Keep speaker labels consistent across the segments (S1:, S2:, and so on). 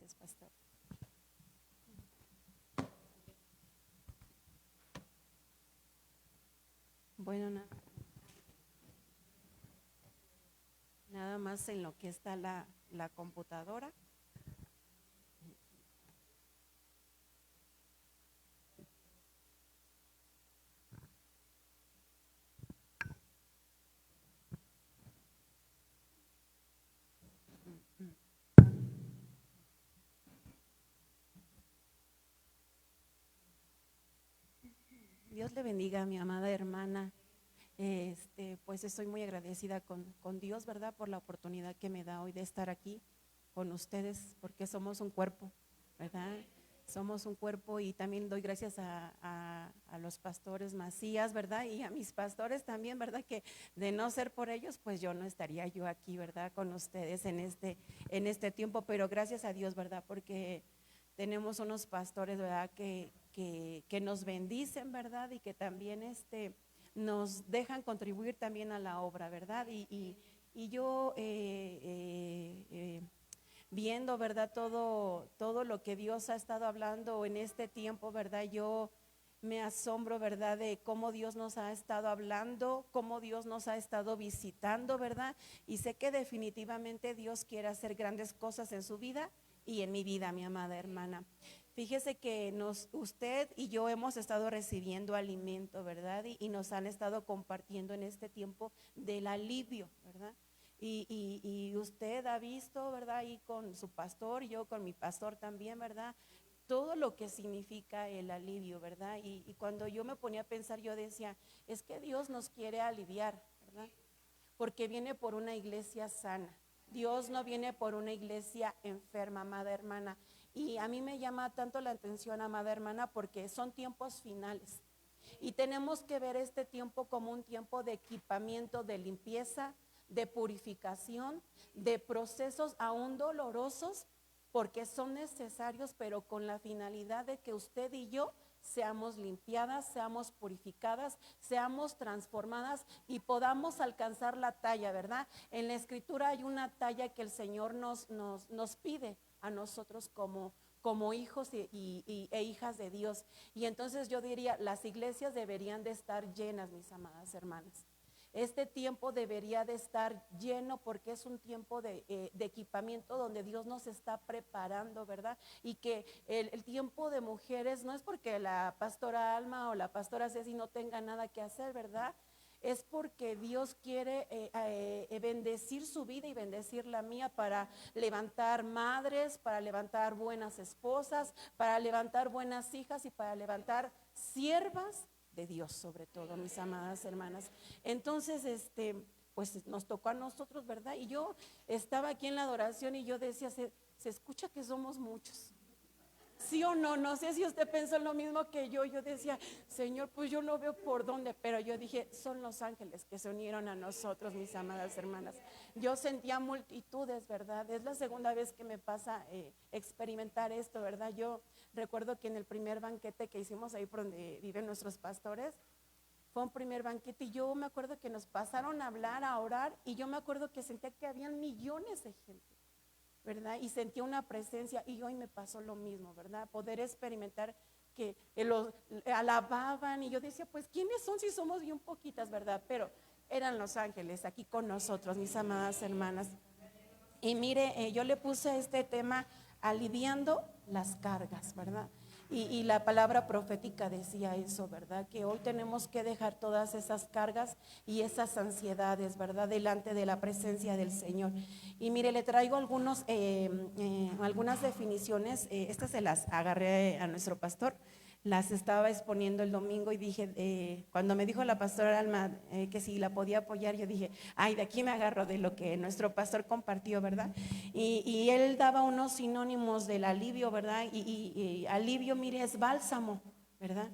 S1: Gracias, pastor. Bueno, nada más en lo que está la computadora. Dios le bendiga, mi amada hermana. Pues estoy muy agradecida con Dios, ¿verdad? Por la oportunidad que me da hoy de estar aquí con ustedes, porque somos un cuerpo, ¿verdad? Somos un cuerpo, y también doy gracias a los pastores Macías, ¿verdad? Y a mis pastores también, ¿verdad? Que de no ser por ellos, pues yo no estaría yo aquí, ¿verdad? Con ustedes en este tiempo, pero gracias a Dios, ¿verdad? Porque tenemos unos pastores, ¿verdad? Que nos bendicen, ¿verdad? Y que también nos dejan contribuir también a la obra, ¿verdad? Y yo viendo, ¿verdad? Todo lo que Dios ha estado hablando en este tiempo, ¿verdad? Yo me asombro, ¿verdad? De cómo Dios nos ha estado hablando, cómo Dios nos ha estado visitando, ¿verdad? Y sé que definitivamente Dios quiere hacer grandes cosas en su vida y en mi vida, mi amada hermana. Fíjese que usted y yo hemos estado recibiendo alimento, ¿verdad? Y nos han estado compartiendo en este tiempo del alivio, ¿verdad? Y usted ha visto, ¿verdad? Y con su pastor, yo con mi pastor también, ¿verdad? Todo lo que significa el alivio, ¿verdad? Y cuando yo me ponía a pensar, yo decía, es que Dios nos quiere aliviar, ¿verdad? Porque viene por una iglesia sana. Dios no viene por una iglesia enferma, amada hermana. Y a mí me llama tanto la atención, amada hermana, porque son tiempos finales. Y tenemos que ver este tiempo como un tiempo de equipamiento, de limpieza, de purificación, de procesos aún dolorosos, porque son necesarios, pero con la finalidad de que usted y yo seamos limpiadas, seamos purificadas, seamos transformadas y podamos alcanzar la talla, ¿verdad? En la escritura hay una talla que el Señor nos pide a nosotros como hijos e hijas de Dios. Y entonces yo diría, las iglesias deberían de estar llenas, mis amadas hermanas. Este tiempo debería de estar lleno, porque es un tiempo de equipamiento donde Dios nos está preparando, ¿verdad? Y que el tiempo de mujeres no es porque la pastora Alma o la pastora Ceci no tenga nada que hacer, ¿verdad? Es porque Dios quiere bendecir su vida y bendecir la mía, para levantar madres, para levantar buenas esposas, para levantar buenas hijas y para levantar siervas de Dios, sobre todo, mis amadas hermanas. Entonces, pues nos tocó a nosotros, ¿verdad? Y yo estaba aquí en la adoración y yo decía, se escucha que somos muchos. ¿Sí o no? No sé si usted pensó lo mismo que yo. Yo decía, Señor, pues yo no veo por dónde, pero yo dije, son los ángeles que se unieron a nosotros, mis amadas hermanas. Yo sentía multitudes, ¿verdad? Es la segunda vez que me pasa experimentar esto, ¿verdad? Yo recuerdo que en el primer banquete que hicimos ahí por donde viven nuestros pastores, fue un primer banquete y yo me acuerdo que nos pasaron a hablar, a orar, y yo me acuerdo que sentía que habían millones de gente, ¿verdad? Y sentía una presencia, y hoy me pasó lo mismo, ¿verdad? Poder experimentar que los alababan, y yo decía, pues ¿quiénes son si somos bien poquitas, ¿verdad? Pero eran los ángeles aquí con nosotros, mis amadas hermanas. Y mire, yo le puse este tema, aliviando las cargas, ¿verdad? Y la palabra profética decía eso, ¿verdad? Que hoy tenemos que dejar todas esas cargas y esas ansiedades, ¿verdad? Delante de la presencia del Señor. Y mire, le traigo algunas definiciones. Estas se las agarré a nuestro pastor. Las estaba exponiendo el domingo y dije, cuando me dijo la pastora Alma que si la podía apoyar, yo dije, ay, de aquí me agarro de lo que nuestro pastor compartió, ¿verdad? Y él daba unos sinónimos del alivio, ¿verdad? Y alivio, mire, es bálsamo, ¿verdad?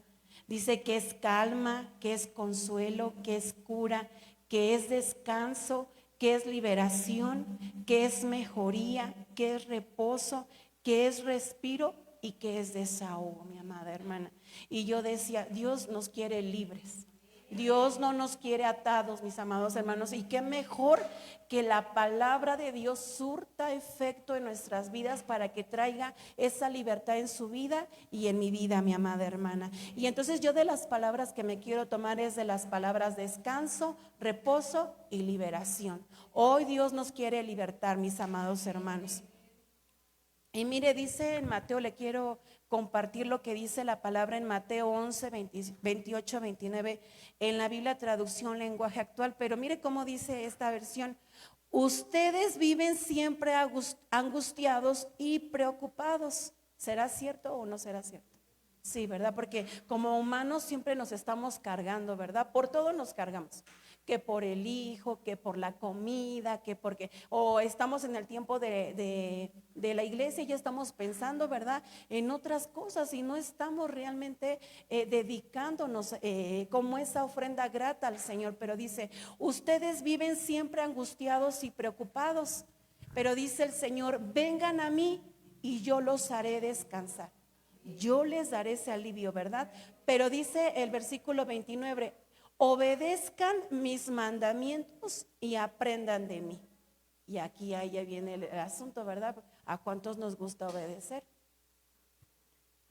S1: Dice que es calma, que es consuelo, que es cura, que es descanso, que es liberación, que es mejoría, que es reposo, que es respiro y que es desahogo, mi amada hermana. Y yo decía, Dios nos quiere libres. Dios no nos quiere atados, mis amados hermanos, y qué mejor que la palabra de Dios surta efecto en nuestras vidas para que traiga esa libertad en su vida y en mi vida, mi amada hermana. Y entonces yo de las palabras que me quiero tomar es de las palabras descanso, reposo y liberación. Hoy Dios nos quiere libertar, mis amados hermanos. Y mire, dice en Mateo, le quiero compartir lo que dice la palabra en Mateo 11, 28, 29, en la Biblia traducción lenguaje actual, pero mire cómo dice esta versión. Ustedes viven siempre angustiados y preocupados. ¿Será cierto o no será cierto? Sí, ¿verdad? Porque como humanos siempre nos estamos cargando, ¿verdad? Por todo nos cargamos, que por el hijo, que por la comida, que porque, o estamos en el tiempo de la iglesia y ya estamos pensando, ¿verdad? En otras cosas y no estamos realmente dedicándonos como esa ofrenda grata al Señor. Pero dice, ustedes viven siempre angustiados y preocupados, pero dice el Señor, vengan a mí y yo los haré descansar. Yo les daré ese alivio, ¿verdad? Pero dice el versículo 29, obedezcan mis mandamientos y aprendan de mí. Y aquí ya viene el asunto, ¿verdad? ¿A cuántos nos gusta obedecer?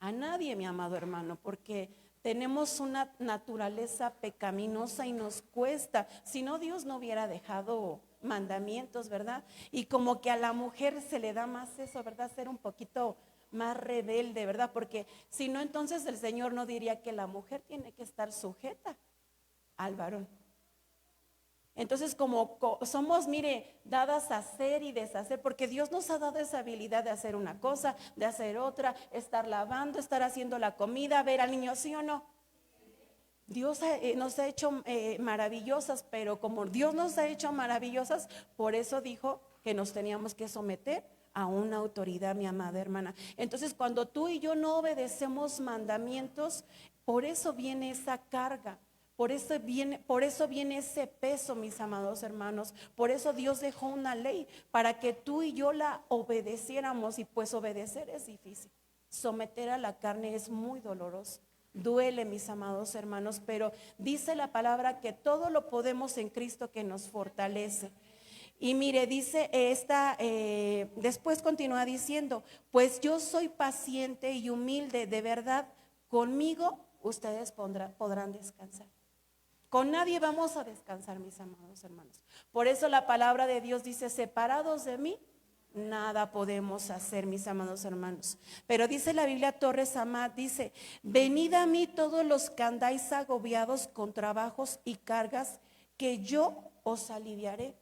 S1: A nadie, mi amado hermano, porque tenemos una naturaleza pecaminosa y nos cuesta. Si no, Dios no hubiera dejado mandamientos, ¿verdad? Y como que a la mujer se le da más eso, ¿verdad? Ser un poquito más rebelde, ¿verdad? Porque si no, entonces el Señor no diría que la mujer tiene que estar sujeta al varón. Entonces como somos, mire, dadas a hacer y deshacer, porque Dios nos ha dado esa habilidad de hacer una cosa, de hacer otra, estar lavando, estar haciendo la comida, ver al niño, ¿sí o no? Dios nos ha hecho maravillosas, pero como Dios nos ha hecho maravillosas, por eso dijo que nos teníamos que someter a una autoridad, mi amada hermana. Entonces, cuando tú y yo no obedecemos mandamientos, por eso viene esa carga. Por eso viene ese peso, mis amados hermanos. Por eso Dios dejó una ley para que tú y yo la obedeciéramos. Y pues obedecer es difícil. Someter a la carne es muy doloroso. Duele, mis amados hermanos, pero dice la palabra que todo lo podemos en Cristo que nos fortalece. Y mire, dice después continúa diciendo, pues yo soy paciente y humilde, de verdad, conmigo ustedes podrán descansar. Con nadie vamos a descansar, mis amados hermanos. Por eso la palabra de Dios dice, separados de mí, nada podemos hacer, mis amados hermanos. Pero dice la Biblia Torres Amat, dice, venid a mí todos los que andáis agobiados con trabajos y cargas, que yo os aliviaré.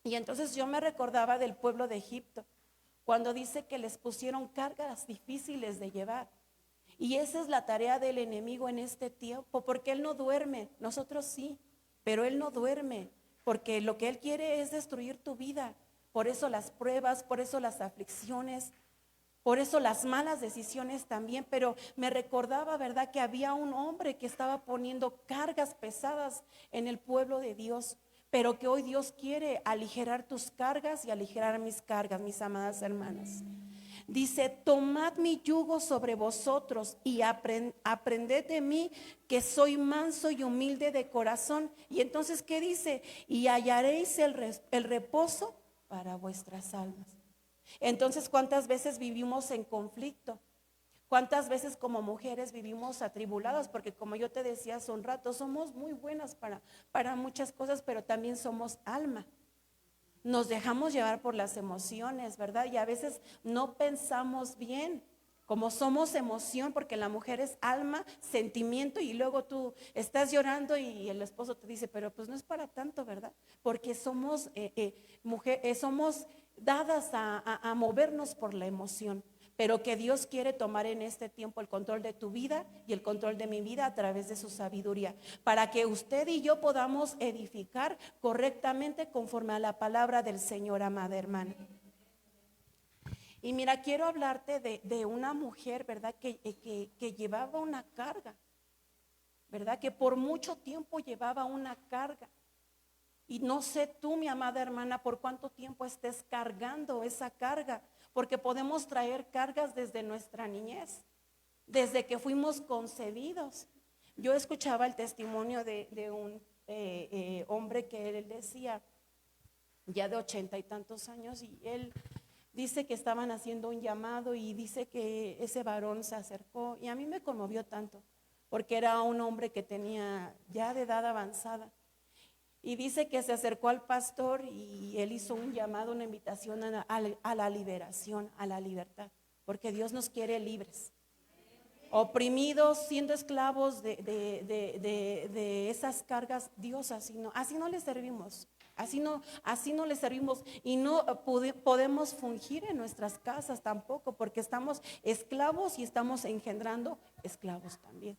S1: Y entonces yo me recordaba del pueblo de Egipto, cuando dice que les pusieron cargas difíciles de llevar. Y esa es la tarea del enemigo en este tiempo, porque él no duerme, nosotros sí, pero él no duerme, porque lo que él quiere es destruir tu vida. Por eso las pruebas, por eso las aflicciones, por eso las malas decisiones también. Pero me recordaba, ¿verdad?, que había un hombre que estaba poniendo cargas pesadas en el pueblo de Dios, pero que hoy Dios quiere aligerar tus cargas y aligerar mis cargas, mis amadas hermanas. Dice, tomad mi yugo sobre vosotros y aprended de mí, que soy manso y humilde de corazón. Y entonces, ¿qué dice? Y hallaréis el reposo para vuestras almas. Entonces, ¿cuántas veces vivimos en conflicto? ¿Cuántas veces como mujeres vivimos atribuladas? Porque como yo te decía hace un rato, somos muy buenas para muchas cosas, pero también somos alma. Nos dejamos llevar por las emociones, ¿verdad? Y a veces no pensamos bien. Como somos emoción, porque la mujer es alma, sentimiento, y luego tú estás llorando y el esposo te dice, pero pues no es para tanto, ¿verdad? Porque somos somos dadas a movernos por la emoción. Pero que Dios quiere tomar en este tiempo el control de tu vida y el control de mi vida a través de su sabiduría, para que usted y yo podamos edificar correctamente conforme a la palabra del Señor, amada hermana. Y mira, quiero hablarte de una mujer, ¿verdad?, que llevaba una carga, ¿verdad?, que por mucho tiempo llevaba una carga. Y no sé tú, mi amada hermana, por cuánto tiempo estés cargando esa carga, porque podemos traer cargas desde nuestra niñez, desde que fuimos concebidos. Yo escuchaba el testimonio de un hombre que él decía, ya de 80 y tantos años, y él dice que estaban haciendo un llamado y dice que ese varón se acercó y a mí me conmovió tanto, porque era un hombre que tenía ya de edad avanzada. Y dice que se acercó al pastor y él hizo un llamado, una invitación a la liberación, a la libertad, porque Dios nos quiere libres. Oprimidos, siendo esclavos de esas cargas, Dios así no le servimos. Así no le servimos y no podemos fungir en nuestras casas tampoco, porque estamos esclavos y estamos engendrando esclavos también.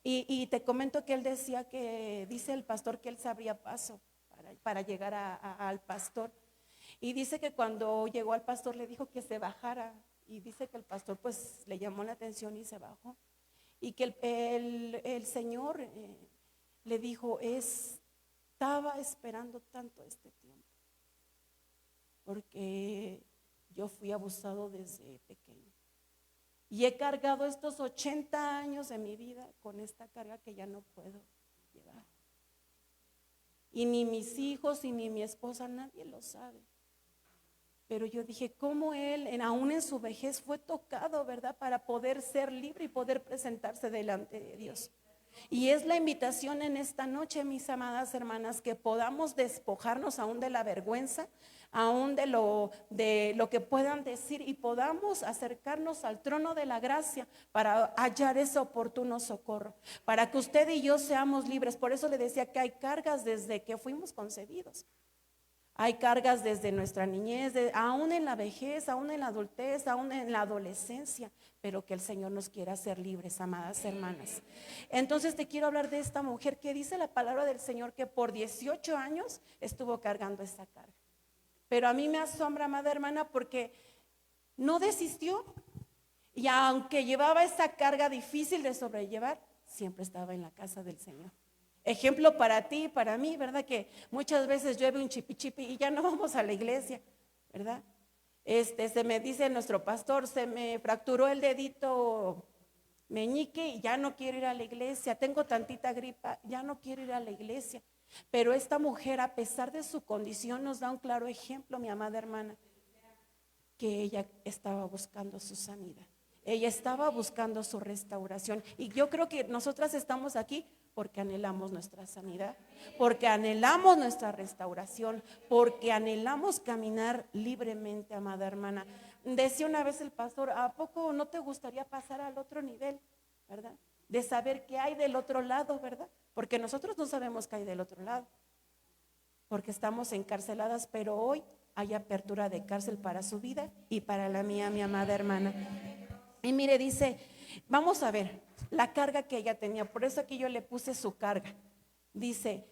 S1: Y te comento que él decía que, dice el pastor que él se abría paso para llegar al pastor. Y dice que cuando llegó al pastor le dijo que se bajara. Y dice que el pastor pues le llamó la atención y se bajó. Y que el Señor le dijo, estaba esperando tanto este tiempo, porque yo fui abusado desde pequeño. Y he cargado estos 80 años de mi vida con esta carga que ya no puedo llevar. Y ni mis hijos y ni mi esposa, nadie lo sabe. Pero yo dije, ¿cómo él, aún en su vejez, fue tocado, verdad? Para poder ser libre y poder presentarse delante de Dios. Y es la invitación en esta noche, mis amadas hermanas, que podamos despojarnos aún de la vergüenza, aún de lo que puedan decir, y podamos acercarnos al trono de la gracia para hallar ese oportuno socorro, para que usted y yo seamos libres. Por eso le decía que hay cargas desde que fuimos concebidos. Hay cargas desde nuestra niñez, aún en la vejez, aún en la adultez, aún en la adolescencia, pero que el Señor nos quiera hacer libres, amadas hermanas. Entonces te quiero hablar de esta mujer que dice la palabra del Señor que por 18 años estuvo cargando esta carga. Pero a mí me asombra, amada hermana, porque no desistió, y aunque llevaba esa carga difícil de sobrellevar, siempre estaba en la casa del Señor. Ejemplo para ti y para mí, ¿verdad? Que muchas veces llueve un chipi y ya no vamos a la iglesia, ¿verdad? Se me dice nuestro pastor, se me fracturó el dedito meñique y ya no quiero ir a la iglesia. Tengo tantita gripa, ya no quiero ir a la iglesia. Pero esta mujer, a pesar de su condición, nos da un claro ejemplo, mi amada hermana, que ella estaba buscando su sanidad. Ella estaba buscando su restauración. Y yo creo que nosotras estamos aquí porque anhelamos nuestra sanidad, porque anhelamos nuestra restauración, porque anhelamos caminar libremente, amada hermana. Decía una vez el pastor, ¿a poco no te gustaría pasar al otro nivel, verdad? De saber qué hay del otro lado, ¿verdad? Porque nosotros no sabemos qué hay del otro lado, porque estamos encarceladas, pero hoy hay apertura de cárcel para su vida y para la mía, mi amada hermana. Y mire, dice, vamos a ver la carga que ella tenía, por eso aquí yo le puse su carga. Dice,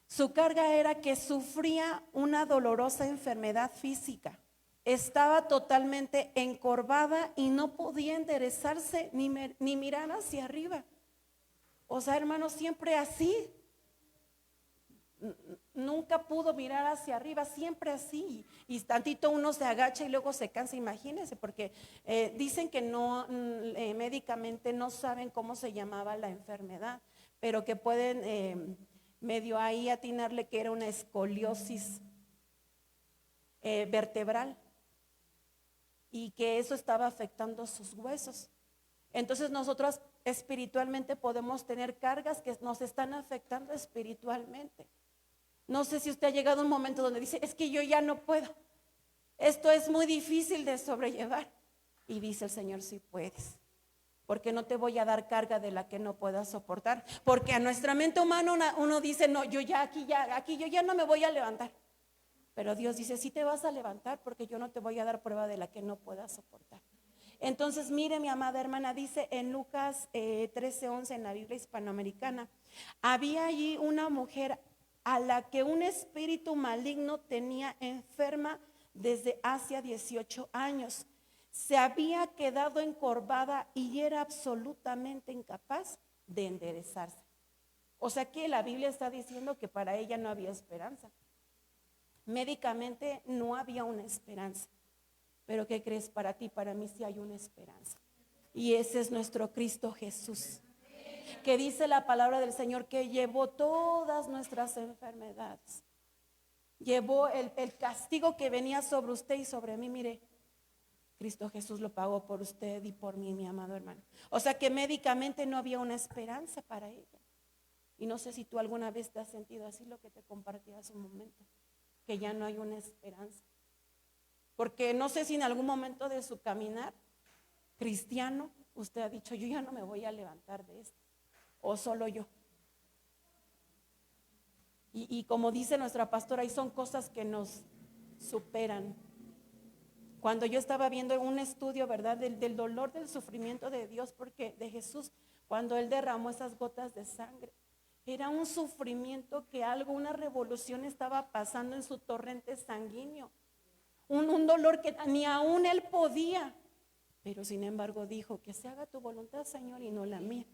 S1: su carga era que sufría una dolorosa enfermedad física, estaba totalmente encorvada y no podía enderezarse ni mirar hacia arriba. O sea, hermanos, siempre así. Nunca pudo mirar hacia arriba, siempre así, y tantito uno se agacha y luego se cansa. Imagínense, porque dicen que no, médicamente no saben cómo se llamaba la enfermedad, pero que pueden medio ahí atinarle que era una escoliosis vertebral, y que eso estaba afectando sus huesos. Entonces nosotros espiritualmente podemos tener cargas que nos están afectando espiritualmente. No sé si usted ha llegado a un momento donde dice, es que yo ya no puedo, esto es muy difícil de sobrellevar. Y dice el Señor, sí puedes, porque no te voy a dar carga de la que no puedas soportar. Porque a nuestra mente humana uno dice, no, yo ya aquí yo ya no me voy a levantar. Pero Dios dice, sí te vas a levantar, porque yo no te voy a dar prueba de la que no puedas soportar. Entonces, mire, mi amada hermana, dice en Lucas 13:11 en la Biblia hispanoamericana, había allí una mujer a la que un espíritu maligno tenía enferma desde hacía 18 años. Se había quedado encorvada y era absolutamente incapaz de enderezarse. O sea que la Biblia está diciendo que para ella no había esperanza. Médicamente no había una esperanza. Pero ¿qué crees? Para ti, para mí sí hay una esperanza. Y ese es nuestro Cristo Jesús, que dice la palabra del Señor que llevó todas nuestras enfermedades. Llevó el castigo que venía sobre usted y sobre mí. Mire, Cristo Jesús lo pagó por usted y por mí, mi amado hermano. O sea que médicamente no había una esperanza para ella. Y no sé si tú alguna vez te has sentido así, lo que te compartí hace un momento, que ya no hay una esperanza. Porque no sé si en algún momento de su caminar cristiano usted ha dicho, yo ya no me voy a levantar de esto, o solo yo. Y como dice nuestra pastora, ahí son cosas que nos superan. Cuando yo estaba viendo un estudio, ¿verdad? Del dolor, del sufrimiento de Dios, porque de Jesús, cuando Él derramó esas gotas de sangre, era un sufrimiento que algo, una revolución estaba pasando en su torrente sanguíneo. Un dolor que ni aún Él podía. Pero sin embargo dijo, que se haga tu voluntad, Señor, y no la mía.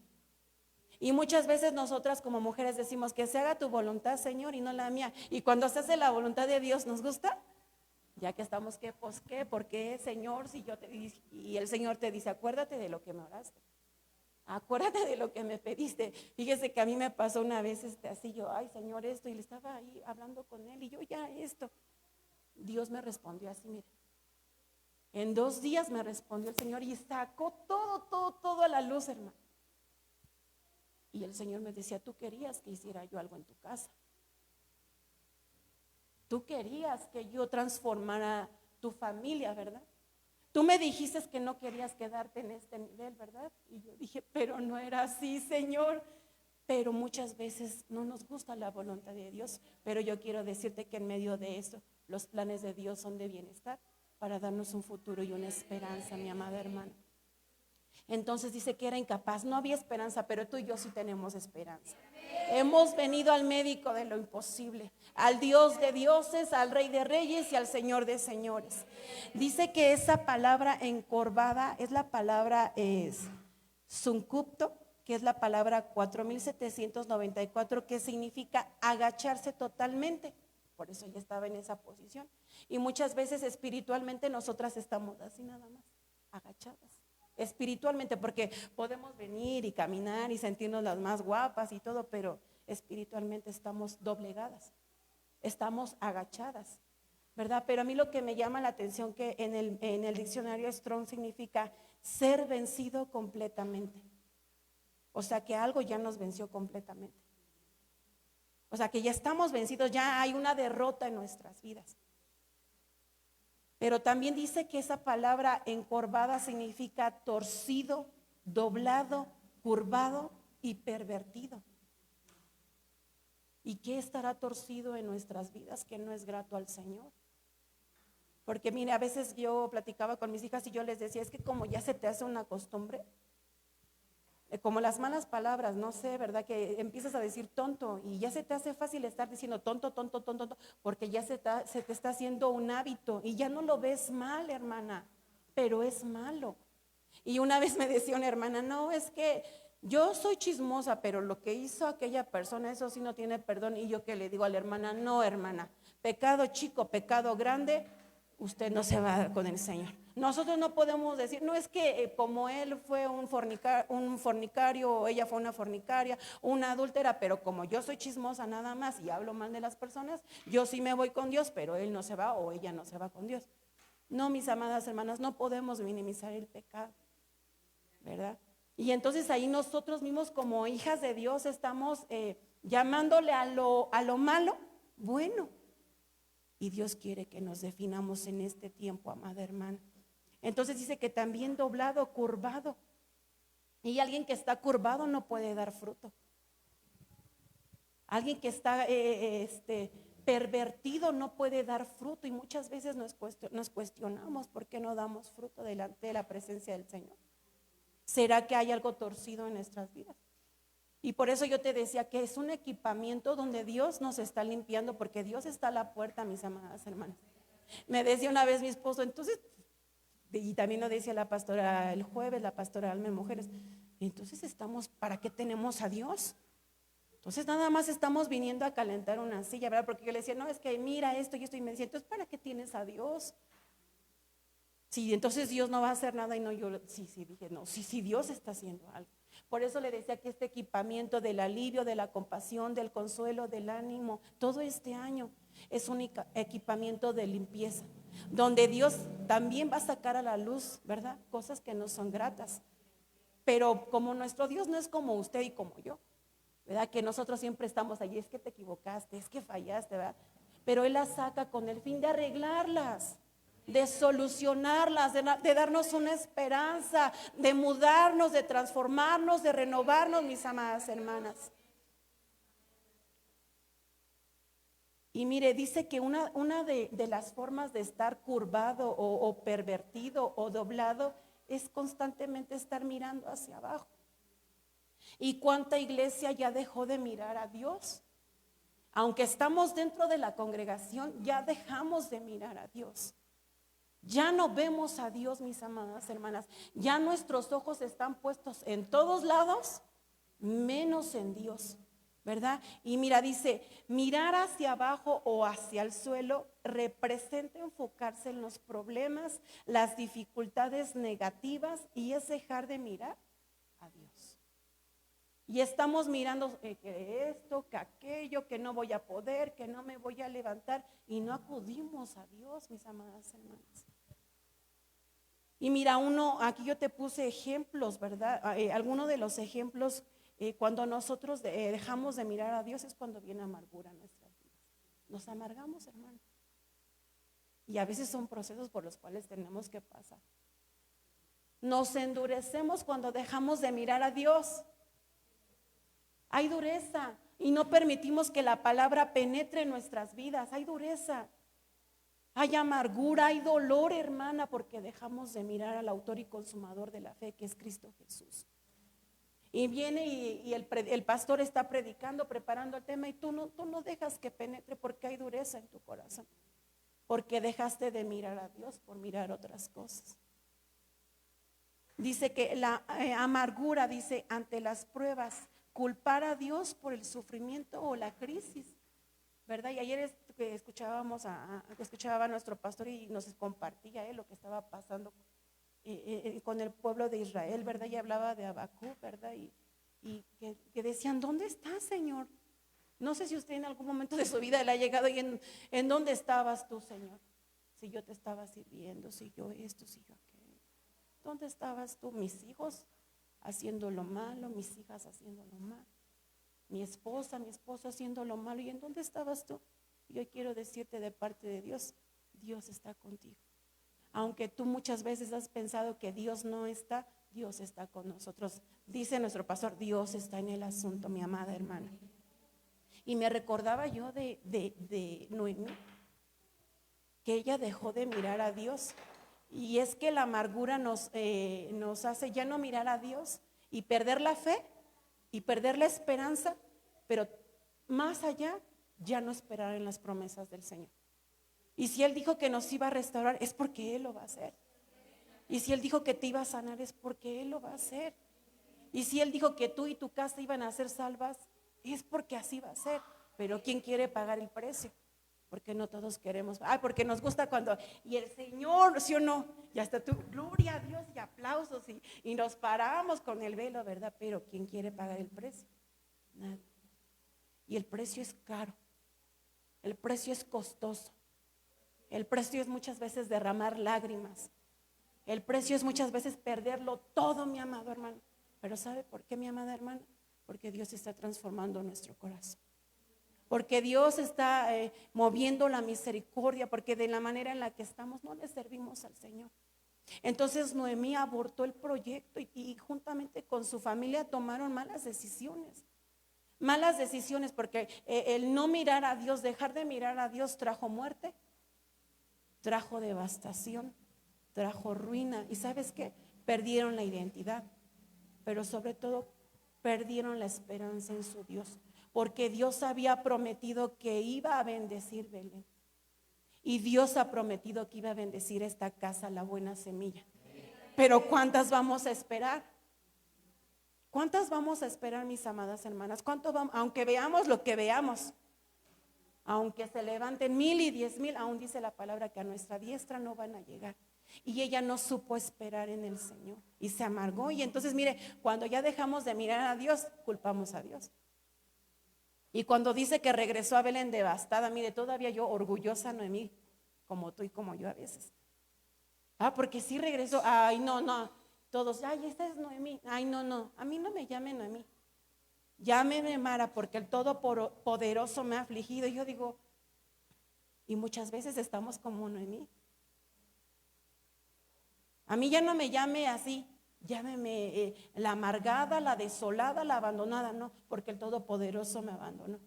S1: Y muchas veces nosotras como mujeres decimos, que se haga tu voluntad, Señor, y no la mía. Y cuando se hace la voluntad de Dios, ¿nos gusta? Ya que estamos, ¿qué? Pues, ¿qué? ¿Por qué, Señor? Si yo te dije, y el Señor te dice, acuérdate de lo que me oraste. Acuérdate de lo que me pediste. Fíjese que a mí me pasó una vez así, yo, ay, Señor, esto, y le estaba ahí hablando con Él, y yo, ya, esto. Dios me respondió así, mire. En 2 días me respondió el Señor y sacó todo a la luz, hermano. Y el Señor me decía, tú querías que hiciera yo algo en tu casa. Tú querías que yo transformara tu familia, ¿verdad? Tú me dijiste que no querías quedarte en este nivel, ¿verdad? Y yo dije, pero no era así, Señor. Pero muchas veces no nos gusta la voluntad de Dios. Pero yo quiero decirte que en medio de eso, los planes de Dios son de bienestar para darnos un futuro y una esperanza, mi amada hermana. Entonces dice que era incapaz, no había esperanza, pero tú y yo sí tenemos esperanza. Hemos venido al médico de lo imposible, al Dios de dioses, al Rey de reyes y al Señor de señores. Dice que esa palabra encorvada es la palabra suncupto, que es la palabra 4794, que significa agacharse totalmente. Por eso ella estaba en esa posición. Y muchas veces espiritualmente nosotras estamos así nada más, agachadas. Espiritualmente, porque podemos venir y caminar y sentirnos las más guapas y todo, pero espiritualmente estamos doblegadas, estamos agachadas, ¿verdad? Pero a mí lo que me llama la atención que en el diccionario Strong significa ser vencido completamente. O sea que algo ya nos venció completamente. O sea que ya estamos vencidos, ya hay una derrota en nuestras vidas. Pero también dice que esa palabra encorvada significa torcido, doblado, curvado y pervertido. ¿Y qué estará torcido en nuestras vidas que no es grato al Señor? Porque mire, a veces yo platicaba con mis hijas y yo les decía, es que como ya se te hace una costumbre, como las malas palabras, no sé, ¿verdad? Que empiezas a decir tonto y ya se te hace fácil estar diciendo tonto, porque ya se te está haciendo un hábito y ya no lo ves mal, hermana, pero es malo. Y una vez me decía una hermana, no, es que yo soy chismosa, pero lo que hizo aquella persona, eso sí no tiene perdón. Y yo que le digo a la hermana, no, hermana, pecado chico, pecado grande, usted no se va con el Señor. Nosotros no podemos decir, no es que como él fue un fornicario o ella fue una fornicaria, una adúltera, pero como yo soy chismosa nada más y hablo mal de las personas, yo sí me voy con Dios, pero él no se va o ella no se va con Dios. No, mis amadas hermanas, no podemos minimizar el pecado, ¿verdad? Y entonces ahí nosotros mismos como hijas de Dios estamos llamándole a lo malo bueno. Y Dios quiere que nos definamos en este tiempo, amada hermana. Entonces dice que también doblado, curvado. Y alguien que está curvado no puede dar fruto. Alguien que está pervertido no puede dar fruto. Y muchas veces nos cuestionamos por qué no damos fruto delante de la presencia del Señor. ¿Será que hay algo torcido en nuestras vidas? Y por eso yo te decía que es un equipamiento donde Dios nos está limpiando, porque Dios está a la puerta, mis amadas hermanas. Me decía una vez mi esposo, entonces, y también lo decía la pastora el jueves, la pastora Alma en Mujeres, entonces ¿para qué tenemos a Dios? Entonces nada más estamos viniendo a calentar una silla, ¿verdad? Porque yo le decía, no, es que mira esto y esto, y me decía, entonces ¿para qué tienes a Dios? Sí, entonces Dios no va a hacer nada y no, yo sí, dije, no, sí, Dios está haciendo algo. Por eso le decía que este equipamiento del alivio, de la compasión, del consuelo, del ánimo, todo este año es un equipamiento de limpieza, donde Dios también va a sacar a la luz, ¿verdad? Cosas que no son gratas. Pero como nuestro Dios no es como usted y como yo, ¿verdad? Que nosotros siempre estamos allí, es que te equivocaste, es que fallaste, ¿verdad? Pero Él las saca con el fin de arreglarlas, de solucionarlas, de darnos una esperanza, de mudarnos, de transformarnos, de renovarnos, mis amadas hermanas. Y mire, dice que una de las formas de estar curvado o pervertido o doblado es constantemente estar mirando hacia abajo. ¿Y cuánta iglesia ya dejó de mirar a Dios? Aunque estamos dentro de la congregación, ya dejamos de mirar a Dios. Ya no vemos a Dios, mis amadas hermanas. Ya nuestros ojos están puestos en todos lados, menos en Dios, ¿verdad? Y mira, dice, mirar hacia abajo o hacia el suelo representa enfocarse en los problemas, las dificultades negativas, y es dejar de mirar a Dios. Y estamos mirando que esto, que aquello, que no voy a poder, que no me voy a levantar, y no acudimos a Dios, mis amadas hermanas. Y mira, aquí yo te puse ejemplos, ¿verdad? Algunos de los ejemplos, cuando nosotros dejamos de mirar a Dios es cuando viene amargura a nuestras vidas. Nos amargamos, hermano. Y a veces son procesos por los cuales tenemos que pasar. Nos endurecemos cuando dejamos de mirar a Dios. Hay dureza y no permitimos que la palabra penetre en nuestras vidas. Hay dureza. Hay amargura, hay dolor, hermana, porque dejamos de mirar al autor y consumador de la fe, que es Cristo Jesús. Y viene y el pastor está predicando, preparando el tema, y tú no dejas que penetre porque hay dureza en tu corazón, porque dejaste de mirar a Dios por mirar otras cosas. Dice que la amargura, dice, ante las pruebas, culpar a Dios por el sufrimiento o la crisis, ¿verdad? Y ayer escuchaba a nuestro pastor y nos compartía lo que estaba pasando con el pueblo de Israel, ¿verdad? Y hablaba de Habacuc, ¿verdad? Y que decían, ¿dónde estás, Señor? No sé si usted en algún momento de su vida le ha llegado y en dónde estabas tú, Señor. Si yo te estaba sirviendo, si yo esto, si yo aquello. ¿Dónde estabas tú? Mis hijos haciendo lo malo, mis hijas haciendo lo malo. Mi esposo haciendo lo malo. ¿Y en dónde estabas tú? Y hoy quiero decirte de parte de Dios, Dios está contigo. Aunque tú muchas veces has pensado que Dios no está, Dios está con nosotros. Dice nuestro pastor, Dios está en el asunto, mi amada hermana. Y me recordaba yo de Noemí, que ella dejó de mirar a Dios. Y es que la amargura nos hace ya no mirar a Dios y perder la fe y perder la esperanza, pero más allá, ya no esperar en las promesas del Señor. Y si Él dijo que nos iba a restaurar, es porque Él lo va a hacer. Y si Él dijo que te iba a sanar, es porque Él lo va a hacer. Y si Él dijo que tú y tu casa iban a ser salvas, es porque así va a ser. Pero ¿quién quiere pagar el precio? Porque no todos queremos. Porque nos gusta cuando, y el Señor, ¿sí o no? Y hasta tú, gloria a Dios y aplausos y nos paramos con el velo, ¿verdad? Pero ¿quién quiere pagar el precio? Nadie. Y el precio es caro. El precio es costoso. El precio es muchas veces derramar lágrimas. El precio es muchas veces perderlo todo, mi amado hermano. Pero ¿sabe por qué, mi amada hermana? Porque Dios está transformando nuestro corazón. Porque Dios está moviendo la misericordia, porque de la manera en la que estamos no le servimos al Señor. Entonces Noemí abortó el proyecto y juntamente con su familia tomaron malas decisiones. Malas decisiones porque el no mirar a Dios, dejar de mirar a Dios trajo muerte, trajo devastación, trajo ruina. ¿Y sabes qué? Perdieron la identidad, pero sobre todo perdieron la esperanza en su Dios, porque Dios había prometido que iba a bendecir Belén. Y Dios ha prometido que iba a bendecir esta casa, la buena semilla. Pero ¿cuántas vamos a esperar? ¿Cuántas vamos a esperar, mis amadas hermanas? ¿Cuánto vamos? Aunque veamos lo que veamos, aunque se levanten 1000 y 10,000, aún dice la palabra que a nuestra diestra no van a llegar. Y ella no supo esperar en el Señor y se amargó. Y entonces, mire, cuando ya dejamos de mirar a Dios, culpamos a Dios. Y cuando dice que regresó a Belén devastada, mire, todavía yo orgullosa Noemí, como tú y como yo a veces. Porque sí regresó. Ay, no, no. Todos, ay, esta es Noemí. Ay, no, no. A mí no me llame Noemí. Llámeme Mara, porque el Todopoderoso me ha afligido. Y yo digo, y muchas veces estamos como Noemí. A mí ya no me llame así. Llámeme la amargada, la desolada, la abandonada. No, porque el Todopoderoso me abandonó.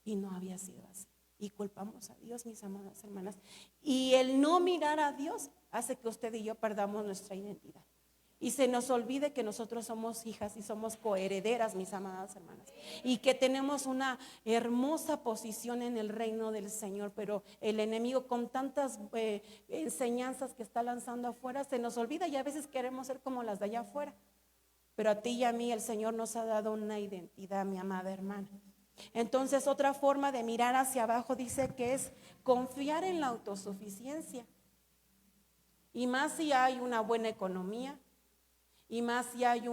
S1: Y no había sido así. Y culpamos a Dios, mis amadas hermanas. Y el no mirar a Dios hace que usted y yo perdamos nuestra identidad. Y se nos olvide que nosotros somos hijas y somos coherederas, mis amadas hermanas. Y que tenemos una hermosa posición en el reino del Señor. Pero el enemigo, con tantas enseñanzas que está lanzando afuera, se nos olvida y a veces queremos ser como las de allá afuera. Pero a ti y a mí el Señor nos ha dado una identidad, mi amada hermana. Entonces, otra forma de mirar hacia abajo dice que es confiar en la autosuficiencia. Y más si hay una buena economía, y más si hay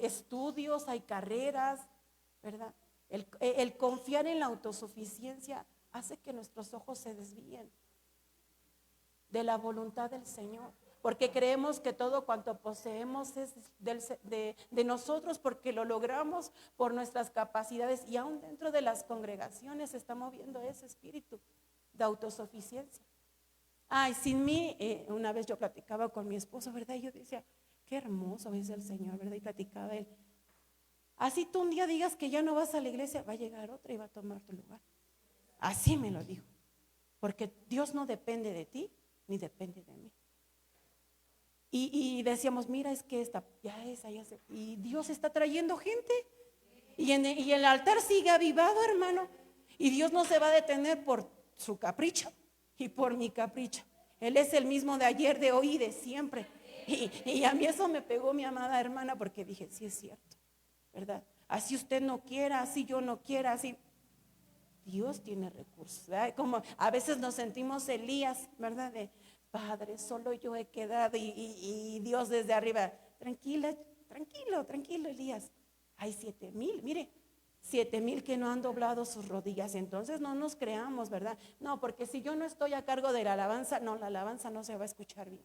S1: estudios, hay carreras, ¿verdad? El confiar en la autosuficiencia hace que nuestros ojos se desvíen de la voluntad del Señor. Porque creemos que todo cuanto poseemos es de nosotros, porque lo logramos por nuestras capacidades. Y aún dentro de las congregaciones se está moviendo ese espíritu de autosuficiencia. Ay, sin mí, una vez yo platicaba con mi esposo, ¿verdad? Y yo decía, qué hermoso es el Señor, ¿verdad? Y platicaba él. Así tú un día digas que ya no vas a la iglesia, va a llegar otra y va a tomar tu lugar. Así me lo dijo. Porque Dios no depende de ti, ni depende de mí. Y decíamos, mira, es que esta, ya esa, ya se. Y Dios está trayendo gente. Y el altar sigue avivado, hermano. Y Dios no se va a detener por su capricho y por mi capricho. Él es el mismo de ayer, de hoy y de siempre. Y a mí eso me pegó, mi amada hermana, porque dije, sí es cierto, ¿verdad? Así usted no quiera, así yo no quiera, así. Dios tiene recursos, ¿verdad? Como a veces nos sentimos Elías, ¿verdad? De Padre, solo yo he quedado y Dios desde arriba, tranquilo, Elías. Hay 7,000, mire, 7,000 que no han doblado sus rodillas. Entonces no nos creamos, ¿verdad? No, porque si yo no estoy a cargo de la alabanza no se va a escuchar bien.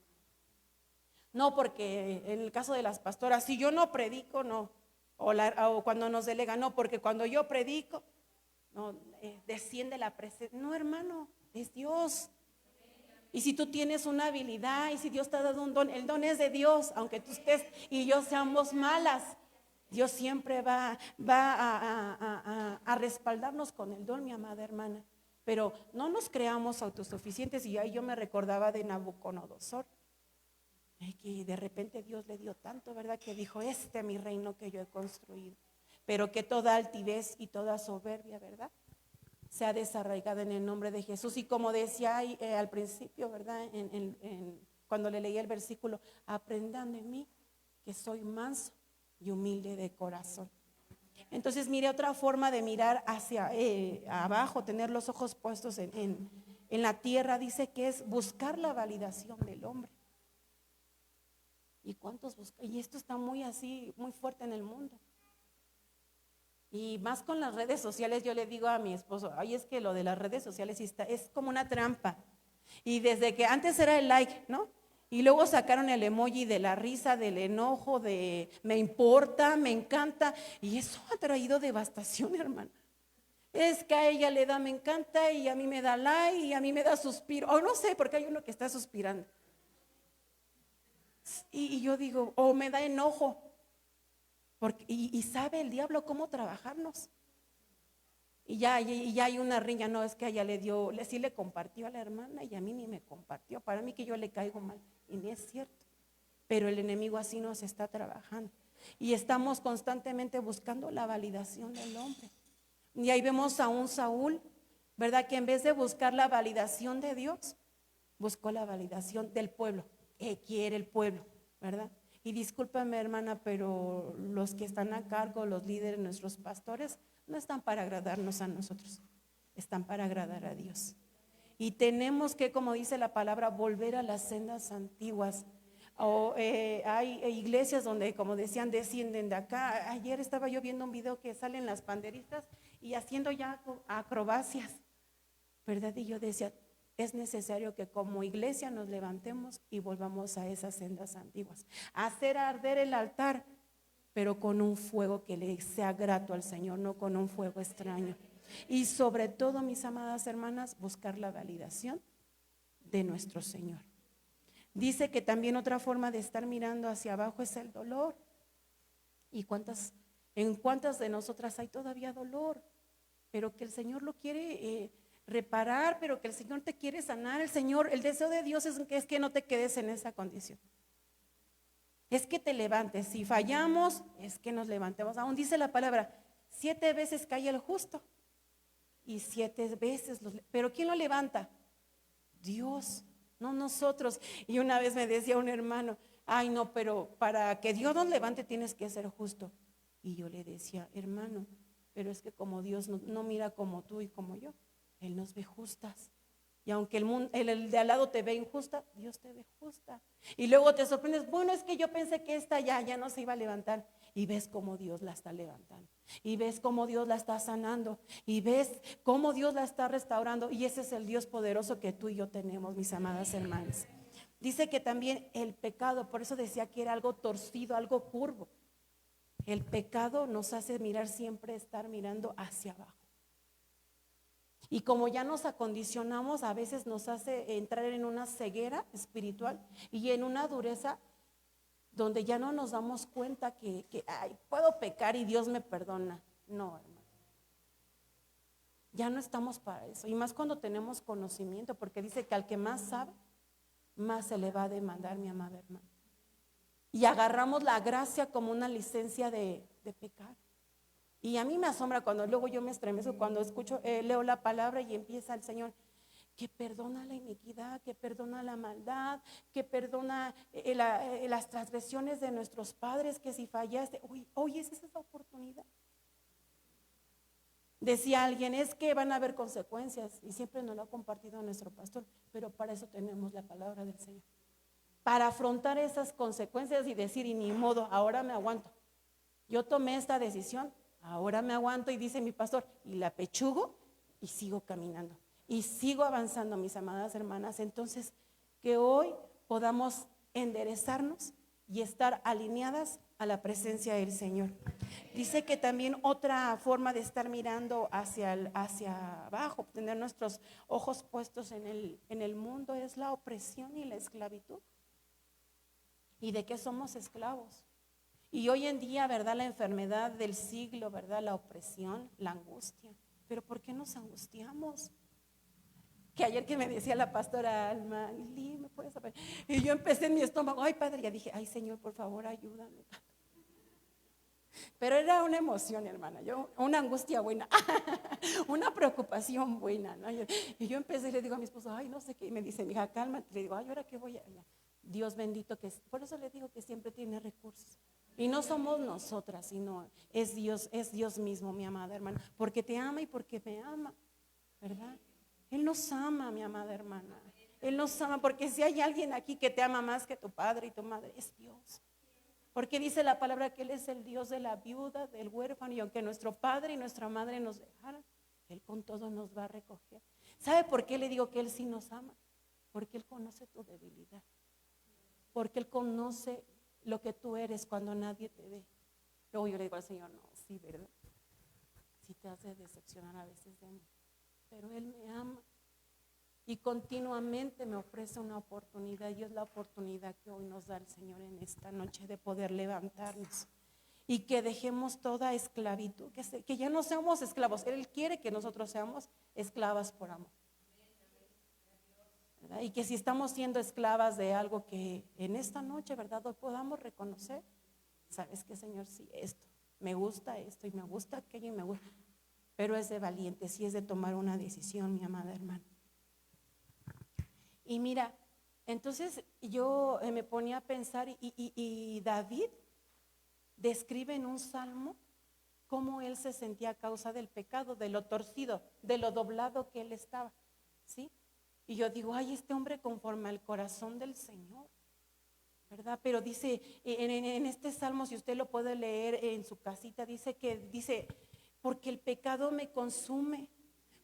S1: No, porque en el caso de las pastoras, si yo no predico, no. O cuando nos delegan, no, porque cuando yo predico, no, desciende la presencia. No, hermano, es Dios. Y si tú tienes una habilidad y si Dios te ha dado un don, el don es de Dios, aunque tú estés y yo seamos malas. Dios siempre va a respaldarnos con el don, mi amada hermana. Pero no nos creamos autosuficientes. Y ahí yo me recordaba de Nabucodonosor, que de repente Dios le dio tanto, ¿verdad? Que dijo, este es mi reino que yo he construido. Pero que toda altivez y toda soberbia, ¿verdad?, sea desarraigada en el nombre de Jesús. Y como decía al principio, ¿verdad?, cuando le leí el versículo, aprendan de mí que soy manso y humilde de corazón. Entonces, mire, otra forma de mirar hacia abajo, tener los ojos puestos en la tierra, dice que es buscar la validación del hombre. ¿Y cuántos buscan? Y esto está muy así, muy fuerte en el mundo. Y más con las redes sociales, yo le digo a mi esposo, ay, es que lo de las redes sociales es como una trampa. Y desde que antes era el like, ¿no? Y luego sacaron el emoji de la risa, del enojo, de me importa, me encanta. Y eso ha traído devastación, hermano. Es que a ella le da me encanta y a mí me da like y a mí me da suspiro. O no sé, porque hay uno que está suspirando. Y yo digo, o me da enojo. Y sabe el diablo cómo trabajarnos. Y ya hay una riña, no, es que a ella sí le compartió a la hermana y a mí ni me compartió. Para mí que yo le caigo mal. Y ni es cierto. Pero el enemigo así nos está trabajando. Y estamos constantemente buscando la validación del hombre. Y ahí vemos a un Saúl, ¿verdad?, que en vez de buscar la validación de Dios, buscó la validación del pueblo. ¿Qué quiere el pueblo?, ¿verdad? Y discúlpame, hermana, pero los que están a cargo, los líderes, nuestros pastores, no están para agradarnos a nosotros, están para agradar a Dios. Y tenemos que, como dice la palabra, volver a las sendas antiguas. Hay iglesias donde, como decían, descienden de acá. Ayer estaba yo viendo un video que salen las panderistas y haciendo ya acrobacias, ¿verdad? Y yo decía, es necesario que como iglesia nos levantemos y volvamos a esas sendas antiguas, a hacer arder el altar, pero con un fuego que le sea grato al Señor, no con un fuego extraño. Y sobre todo, mis amadas hermanas, buscar la validación de nuestro Señor. Dice que también otra forma de estar mirando hacia abajo es el dolor. ¿Y en cuántas de nosotras hay todavía dolor? Pero que el Señor lo quiere reparar, pero que el Señor te quiere sanar. El deseo de Dios es que no te quedes en esa condición. Es que te levantes. Si fallamos, es que nos levantemos. Aún dice la palabra, 7 veces cae el justo y 7 veces pero ¿quién lo levanta? Dios, no nosotros. Y una vez me decía un hermano, ay no, pero para que Dios nos levante tienes que ser justo. Y yo le decía, hermano, pero es que como Dios no mira como tú y como yo, Él nos ve justas. Y aunque el de al lado te ve injusta, Dios te ve justa. Y luego te sorprendes, bueno, es que yo pensé que esta ya no se iba a levantar. Y ves cómo Dios la está levantando. Y ves cómo Dios la está sanando. Y ves cómo Dios la está restaurando. Y ese es el Dios poderoso que tú y yo tenemos, mis amadas hermanas. Dice que también el pecado, por eso decía que era algo torcido, algo curvo. El pecado nos hace mirar siempre, estar mirando hacia abajo. Y como ya nos acondicionamos, a veces nos hace entrar en una ceguera espiritual y en una dureza donde ya no nos damos cuenta que ay, puedo pecar y Dios me perdona. No, hermano. Ya no estamos para eso. Y más cuando tenemos conocimiento, porque dice que al que más sabe, más se le va a demandar, mi amada hermana. Y agarramos la gracia como una licencia de pecar. Y a mí me asombra cuando luego yo me estremezco cuando escucho, leo la palabra y empieza el Señor que perdona la iniquidad, que perdona la maldad, que perdona las transgresiones de nuestros padres, que si fallaste, hoy es esa oportunidad. Decía alguien, es que van a haber consecuencias y siempre nos lo ha compartido nuestro pastor, pero para eso tenemos la palabra del Señor. Para afrontar esas consecuencias y decir, y ni modo, ahora me aguanto. Yo tomé esta decisión. Ahora me aguanto y dice mi pastor, y la pechugo y sigo caminando. Y sigo avanzando, mis amadas hermanas. Entonces, que hoy podamos enderezarnos y estar alineadas a la presencia del Señor. Dice que también otra forma de estar mirando hacia abajo, tener nuestros ojos puestos en el mundo, es la opresión y la esclavitud. ¿Y de qué somos esclavos? Y hoy en día, ¿verdad? La enfermedad del siglo, ¿verdad? La opresión, la angustia. Pero ¿por qué nos angustiamos? Que ayer que me decía la pastora Alma, Lili, ¿me puedes saber? Y yo empecé en mi estómago, ay padre, ya dije, ay Señor, por favor, ayúdame. Pero era una emoción, hermana, una angustia buena, una preocupación buena, ¿no? Y yo empecé y le digo a mi esposo, ay, no sé qué, y me dice, mija, cálmate. Le digo, ay, ¿ahora qué voy a...? Dios bendito que es, por eso le digo que siempre tiene recursos. Y no somos nosotras, sino es Dios mismo, mi amada hermana, porque te ama y porque me ama, ¿verdad? Él nos ama, mi amada hermana. Él nos ama, porque si hay alguien aquí que te ama más que tu padre y tu madre, es Dios. Porque dice la palabra que Él es el Dios de la viuda, del huérfano, y aunque nuestro padre y nuestra madre nos dejaran, Él con todo nos va a recoger. ¿Sabe por qué le digo que Él sí nos ama? Porque Él conoce tu debilidad. Porque Él conoce lo que tú eres cuando nadie te ve. Luego yo le digo al Señor, no, sí, ¿verdad? Sí te hace decepcionar a veces de mí, pero Él me ama y continuamente me ofrece una oportunidad, y es la oportunidad que hoy nos da el Señor en esta noche de poder levantarnos y que dejemos toda esclavitud, que ya no seamos esclavos. Él quiere que nosotros seamos esclavas por amor, ¿verdad? Y que si estamos siendo esclavas de algo, que en esta noche, ¿verdad?, hoy podamos reconocer, ¿sabes qué, Señor? Sí, esto, me gusta esto y me gusta aquello y me gusta, pero es de valientes y es de tomar una decisión, mi amada hermana. Y mira, entonces yo me ponía a pensar y David describe en un salmo cómo él se sentía a causa del pecado, de lo torcido, de lo doblado que él estaba, ¿sí? Y yo digo, ay, este hombre conforme al corazón del Señor, ¿verdad? Pero dice, en este salmo, si usted lo puede leer en su casita, dice, porque el pecado me consume,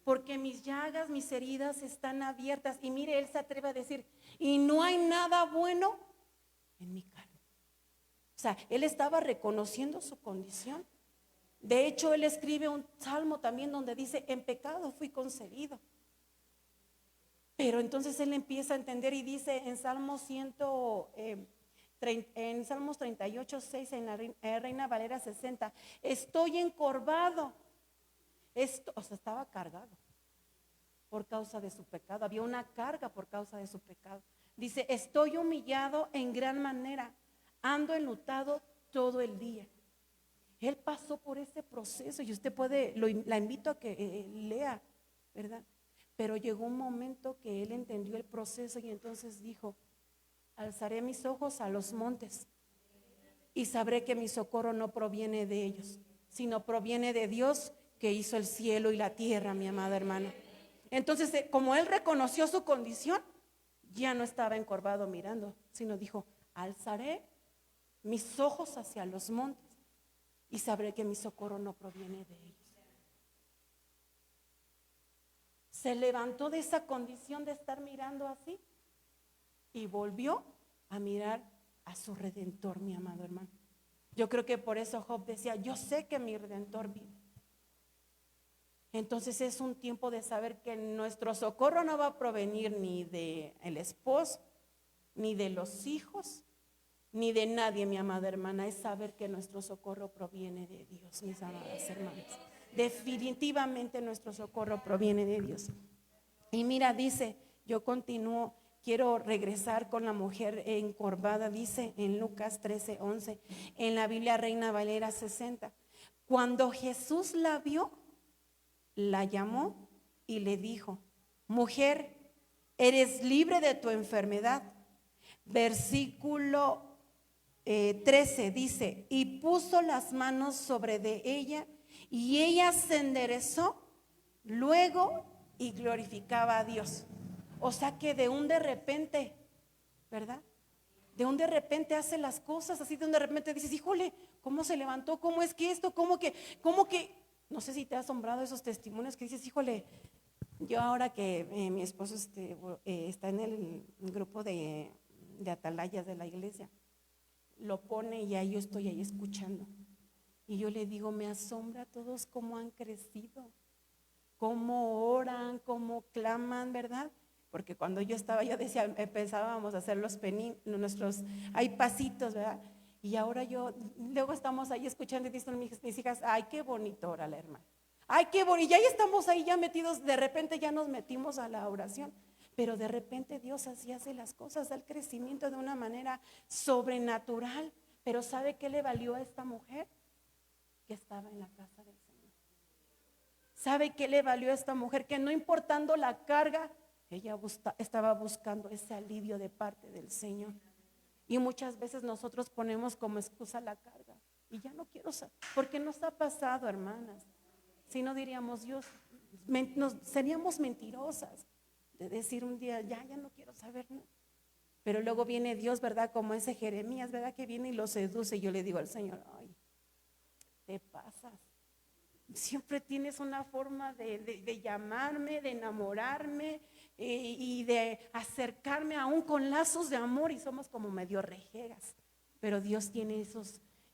S1: porque mis llagas, mis heridas están abiertas. Y mire, él se atreve a decir, y no hay nada bueno en mi carne. O sea, él estaba reconociendo su condición. De hecho, él escribe un salmo también donde dice, en pecado fui concebido. Pero entonces él empieza a entender y dice en Salmos 38, 6, en la Reina Valera 60, estoy encorvado. O sea, estaba cargado por causa de su pecado. Había una carga por causa de su pecado. Dice, estoy humillado en gran manera, ando enlutado todo el día. Él pasó por ese proceso y usted la invito a que lea, ¿verdad? Pero llegó un momento que él entendió el proceso y entonces dijo, alzaré mis ojos a los montes y sabré que mi socorro no proviene de ellos, sino proviene de Dios que hizo el cielo y la tierra, mi amada hermana. Entonces, como él reconoció su condición, ya no estaba encorvado mirando, sino dijo, alzaré mis ojos hacia los montes y sabré que mi socorro no proviene de ellos. Se levantó de esa condición de estar mirando así y volvió a mirar a su Redentor, mi amado hermano. Yo creo que por eso Job decía, yo sé que mi Redentor vive. Entonces es un tiempo de saber que nuestro socorro no va a provenir ni del esposo, ni de los hijos, ni de nadie, mi amada hermana. Es saber que nuestro socorro proviene de Dios, mis amadas hermanas. Definitivamente nuestro socorro proviene de Dios. Y mira, dice, yo continúo, quiero regresar con la mujer encorvada, dice en Lucas 13:11, en la Biblia Reina Valera 60. Cuando Jesús la vio, la llamó y le dijo, mujer, eres libre de tu enfermedad. Versículo 13 dice, y puso las manos sobre de ella, y ella se enderezó luego y glorificaba a Dios. O sea que de un de repente, ¿verdad? De un de repente hace las cosas así, de un de repente dices, híjole, ¿cómo se levantó? ¿Cómo es que esto? ¿Cómo que? No sé si te ha asombrado esos testimonios que dices, híjole, yo ahora que mi esposo está en el grupo de atalayas de la iglesia, lo pone y ahí yo estoy ahí escuchando. Y yo le digo, me asombra a todos cómo han crecido, cómo oran, cómo claman, ¿verdad? Porque cuando yo estaba, yo decía, empezábamos a hacer hay pasitos, ¿verdad? Y ahora luego estamos ahí escuchando y dicen mis hijas, ay, qué bonito ora la hermana. Ay, qué bonito. Y ahí estamos ahí ya metidos, de repente ya nos metimos a la oración. Pero de repente Dios así hace las cosas, da el crecimiento de una manera sobrenatural. Pero ¿sabe qué le valió a esta mujer? Que estaba en la casa del Señor. ¿Sabe qué le valió a esta mujer? Que no importando la carga, ella estaba buscando ese alivio de parte del Señor. Y muchas veces nosotros ponemos como excusa la carga. Y ya no quiero saber, porque nos ha pasado, hermanas. Si no diríamos, Dios, seríamos mentirosas de decir un día, ya no quiero saber nada. Pero luego viene Dios, ¿verdad? Como ese Jeremías, ¿verdad? Que viene y lo seduce. Y yo le digo al Señor, ay, te pasas. Siempre tienes una forma de llamarme, de enamorarme y de acercarme aún con lazos de amor, y somos como medio rejegas. Pero Dios tiene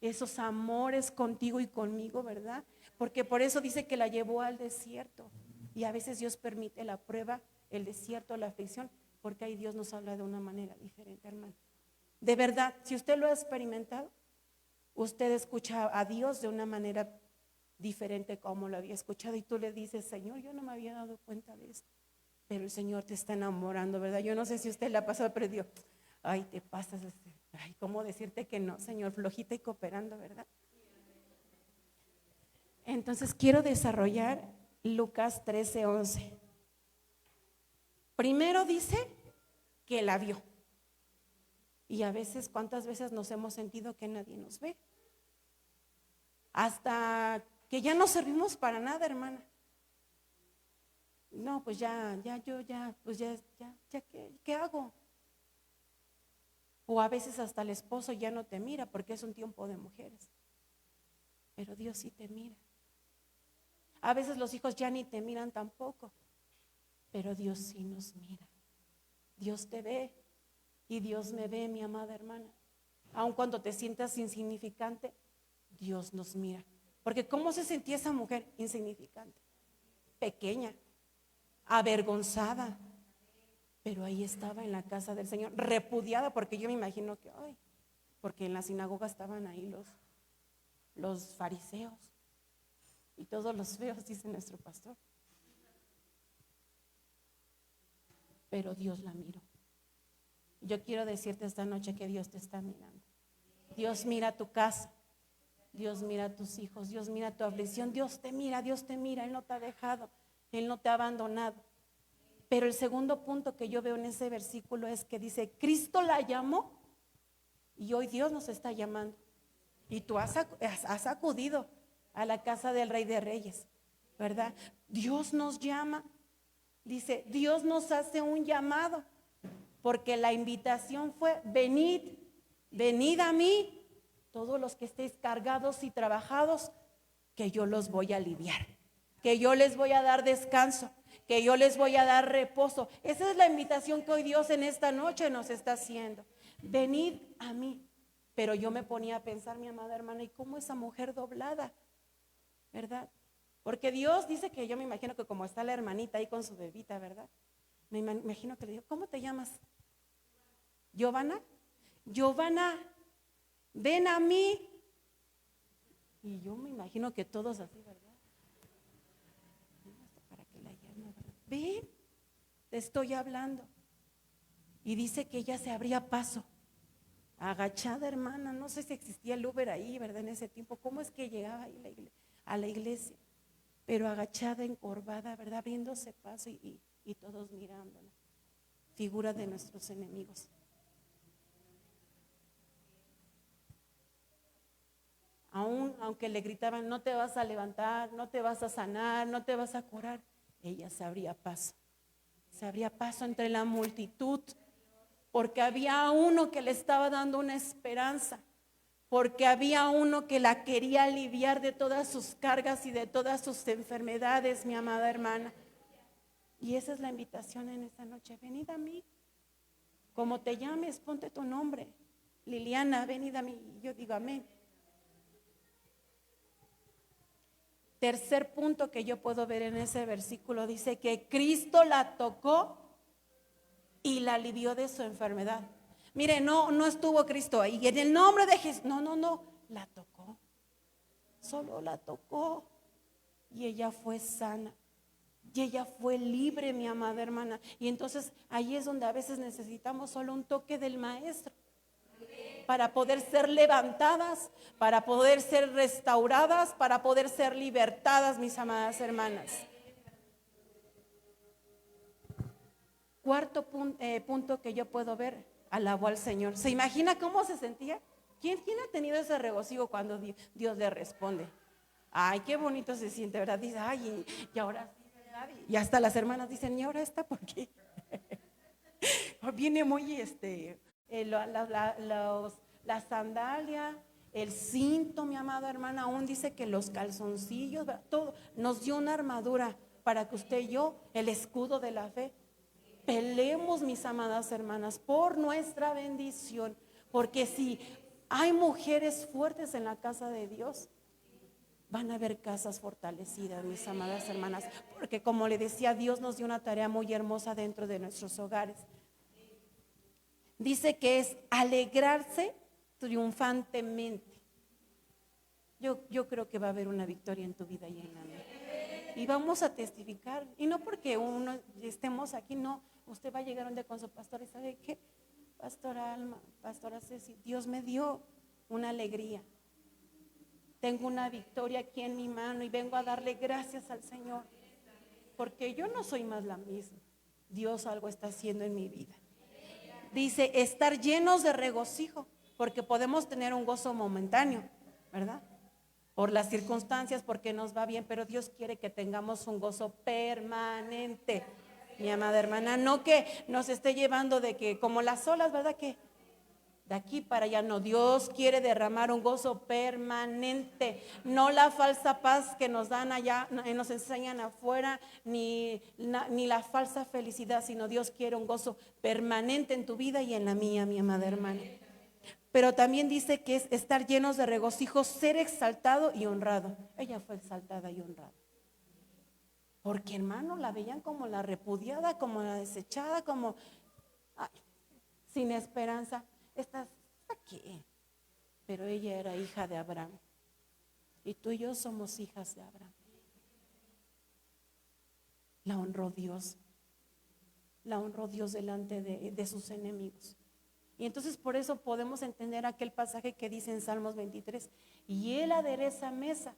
S1: esos amores contigo y conmigo, ¿verdad? Porque por eso dice que la llevó al desierto. Y a veces Dios permite la prueba, el desierto, la aflicción, porque ahí Dios nos habla de una manera diferente, hermano. De verdad, si usted lo ha experimentado, usted escucha a Dios de una manera diferente como lo había escuchado, y tú le dices, Señor, yo no me había dado cuenta de esto, pero el Señor te está enamorando, ¿verdad? Yo no sé si usted le ha pasado, pero Dios, ay, te pasas, ay, ¿cómo decirte que no, Señor? Flojita y cooperando, ¿verdad? Entonces quiero desarrollar Lucas 13:11. Primero dice que la vio. Y a veces, ¿cuántas veces nos hemos sentido que nadie nos ve? Hasta que ya no servimos para nada, hermana. no, pues ¿qué hago? O a veces hasta el esposo ya no te mira porque es un tiempo de mujeres. Pero Dios sí te mira. A veces los hijos ya ni te miran tampoco, pero Dios sí nos mira. Dios te ve y Dios me ve, mi amada hermana. Aun cuando te sientas insignificante, Dios nos mira. Porque ¿cómo se sentía esa mujer? Insignificante, pequeña, avergonzada. Pero ahí estaba en la casa del Señor, repudiada, porque yo me imagino que, porque en la sinagoga estaban ahí los fariseos y todos los feos, dice nuestro pastor. Pero Dios la miró. Yo quiero decirte esta noche que Dios te está mirando. Dios mira tu casa, Dios mira tus hijos, Dios mira tu aflicción, Dios te mira, Él no te ha dejado, Él no te ha abandonado. Pero el segundo punto que yo veo en ese versículo es que dice, Cristo la llamó y hoy Dios nos está llamando. Y tú has acudido a la casa del Rey de Reyes, ¿verdad? Dios nos llama, dice, Dios nos hace un llamado, porque la invitación fue, venid a mí, todos los que estéis cargados y trabajados, que yo los voy a aliviar, que yo les voy a dar descanso, que yo les voy a dar reposo. Esa es la invitación que hoy Dios en esta noche nos está haciendo. Venid a mí. Pero yo me ponía a pensar, mi amada hermana, ¿y cómo esa mujer doblada? ¿Verdad? Porque Dios dice que yo me imagino que como está la hermanita ahí con su bebita, ¿verdad? Me imagino que le digo, ¿cómo te llamas? Giovanna, ven a mí. Y yo me imagino que todos así, ¿verdad? Para que la llame, ¿verdad? Ven, te estoy hablando. Y dice que ella se abría paso. Agachada, hermana, no sé si existía el Uber ahí, ¿verdad? En ese tiempo, ¿cómo es que llegaba ahí a la iglesia? Pero agachada, encorvada, ¿verdad? Abriéndose paso y todos mirándola. Figura de nuestros enemigos. Aunque le gritaban, no te vas a levantar, no te vas a sanar, no te vas a curar, ella se abría paso entre la multitud, porque había uno que le estaba dando una esperanza, porque había uno que la quería aliviar de todas sus cargas y de todas sus enfermedades, mi amada hermana. Y esa es la invitación en esta noche. Venid a mí, como te llames, ponte tu nombre. Liliana, venid a mí. Yo digo amén. Tercer punto que yo puedo ver en ese versículo, dice que Cristo la tocó y la alivió de su enfermedad. Mire, no estuvo Cristo ahí. Y en el nombre de Jesús, no, la tocó. Solo la tocó. Y ella fue sana. Y ella fue libre, mi amada hermana. Y entonces ahí es donde a veces necesitamos solo un toque del maestro. Para poder ser levantadas, para poder ser restauradas, para poder ser libertadas, mis amadas hermanas. Cuarto punto que yo puedo ver, alabó al Señor. ¿Se imagina cómo se sentía? ¿Quién ha tenido ese regocijo cuando Dios le responde? Ay, qué bonito se siente, ¿verdad? Dice, ay, y ahora sí, ¿verdad? Y hasta las hermanas dicen, ¿y ahora está por qué? Viene muy, la sandalia, el cinto, mi amada hermana, aún dice que los calzoncillos, todo, nos dio una armadura para que usted y yo, el escudo de la fe, peleemos, mis amadas hermanas, por nuestra bendición, porque si hay mujeres fuertes en la casa de Dios, van a haber casas fortalecidas, mis amadas hermanas, porque como le decía, Dios nos dio una tarea muy hermosa dentro de nuestros hogares. Dice que es alegrarse triunfantemente. Yo creo que va a haber una victoria en tu vida y en la mía. Y vamos a testificar. Y no porque uno estemos aquí, no. Usted va a llegar un día con su pastor y ¿sabe qué? Pastora Alma, pastora Ceci, Dios me dio una alegría. Tengo una victoria aquí en mi mano y vengo a darle gracias al Señor. Porque yo no soy más la misma. Dios algo está haciendo en mi vida. Dice, estar llenos de regocijo, porque podemos tener un gozo momentáneo, ¿verdad? por las circunstancias, porque nos va bien, pero Dios quiere que tengamos un gozo permanente, mi amada hermana, no que nos esté llevando de que como las olas, ¿verdad? Que de aquí para allá, no, Dios quiere derramar un gozo permanente, no la falsa paz que nos dan allá, nos enseñan afuera, ni la falsa felicidad, sino Dios quiere un gozo permanente en tu vida y en la mía, mi amada hermana. Pero también dice que es estar llenos de regocijo, ser exaltado y honrado. Ella fue exaltada y honrada. Porque hermano, la veían como la repudiada, como la desechada, como ay, sin esperanza. ¿Estás aquí? Pero ella era hija de Abraham. Y tú y yo somos hijas de Abraham. La honró Dios. La honró Dios delante de sus enemigos. Y entonces por eso podemos entender aquel pasaje que dice en Salmos 23, y Él adereza mesa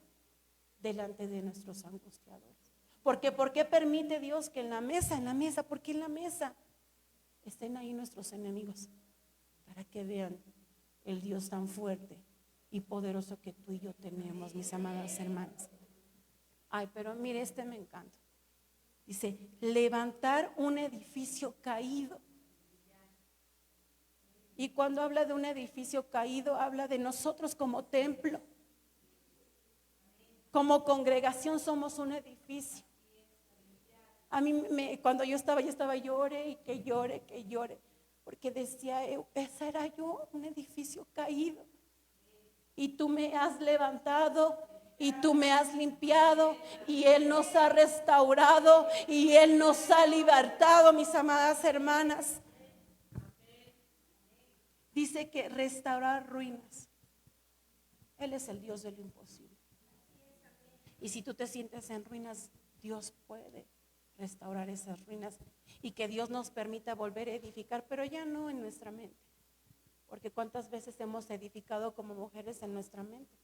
S1: delante de nuestros angustiadores. Porque ¿por qué permite Dios que en la mesa, porque en la mesa estén ahí nuestros enemigos? Para que vean el Dios tan fuerte y poderoso que tú y yo tenemos, mis amadas hermanas. Ay, pero mire, me encanta. Dice, levantar un edificio caído. Y cuando habla de un edificio caído, habla de nosotros como templo. Como congregación somos un edificio. A mí cuando yo estaba llore y que llore. Porque decía, esa era yo, un edificio caído. Y tú me has levantado y tú me has limpiado y Él nos ha restaurado y Él nos ha libertado, mis amadas hermanas. Dice que restaurar ruinas. Él es el Dios de lo imposible. Y si tú te sientes en ruinas, Dios puede restaurar esas ruinas y que Dios nos permita volver a edificar, pero ya no en nuestra mente. Porque cuántas veces hemos edificado como mujeres en nuestra mente,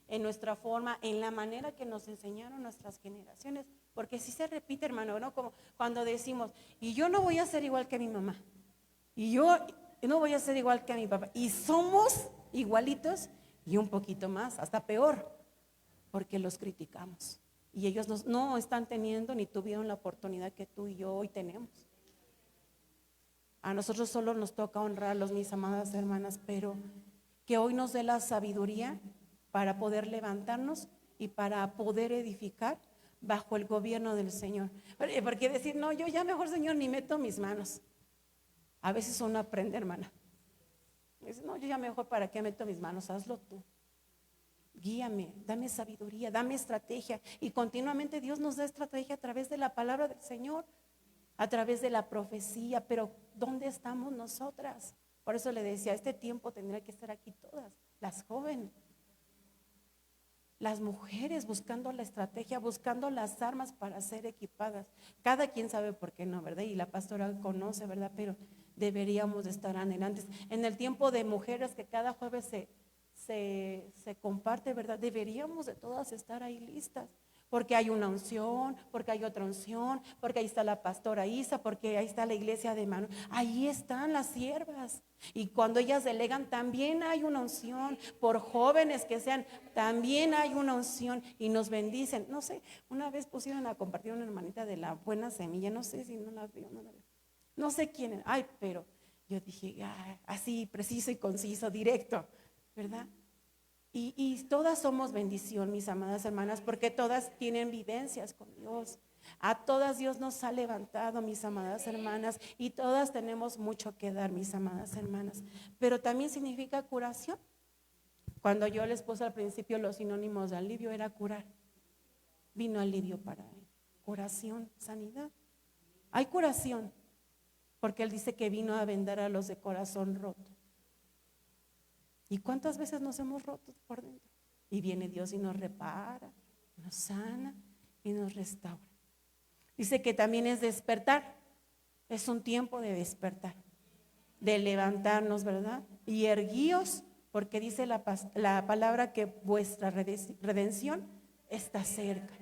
S1: en nuestra forma, en la manera que nos enseñaron nuestras generaciones. Porque si se repite, hermano, ¿no? Como cuando decimos, y yo no voy a ser igual que mi mamá, y yo no voy a ser igual que a mi papá. Y somos igualitos y un poquito más, hasta peor, porque los criticamos. Y ellos no están teniendo ni tuvieron la oportunidad que tú y yo hoy tenemos. A nosotros solo nos toca honrarlos, mis amadas hermanas, pero que hoy nos dé la sabiduría para poder levantarnos y para poder edificar bajo el gobierno del Señor. Porque decir, no, yo ya mejor, Señor, ni meto mis manos. A veces uno aprende, hermana. Dice, no, yo ya mejor, ¿para qué meto mis manos? Hazlo tú. Guíame, dame sabiduría, dame estrategia. Y continuamente Dios nos da estrategia a través de la palabra del Señor, a través de la profecía. Pero ¿dónde estamos nosotras? Por eso le decía, este tiempo tendría que estar aquí todas, las jóvenes, las mujeres, buscando la estrategia, buscando las armas para ser equipadas. Cada quien sabe por qué no, ¿verdad? Y la pastora conoce, ¿verdad? Pero deberíamos de estar anhelantes. En el tiempo de mujeres que cada jueves se comparte, ¿verdad? Deberíamos de todas estar ahí listas. Porque hay una unción, porque hay otra unción, porque ahí está la pastora Isa, porque ahí está la iglesia de Manuel. Ahí están las siervas. Y cuando ellas delegan, también hay una unción. Por jóvenes que sean, también hay una unción. Y nos bendicen. No sé, una vez pusieron a compartir una hermanita de la buena semilla. No sé si no la veo, no sé quién era. Ay, pero yo dije, así, preciso y conciso, directo, ¿verdad? Y todas somos bendición, mis amadas hermanas, porque todas tienen vivencias con Dios. A todas Dios nos ha levantado, mis amadas hermanas, y todas tenemos mucho que dar, mis amadas hermanas. Pero también significa curación. Cuando yo les puse al principio los sinónimos de alivio, era curar. Vino alivio para él. Curación, sanidad. Hay curación, porque Él dice que vino a vendar a los de corazón roto. ¿Y cuántas veces nos hemos roto por dentro? Y viene Dios y nos repara, nos sana y nos restaura. Dice que también es despertar. Es un tiempo de despertar, de levantarnos, ¿verdad? Y erguíos, porque dice la palabra que vuestra redención está cerca.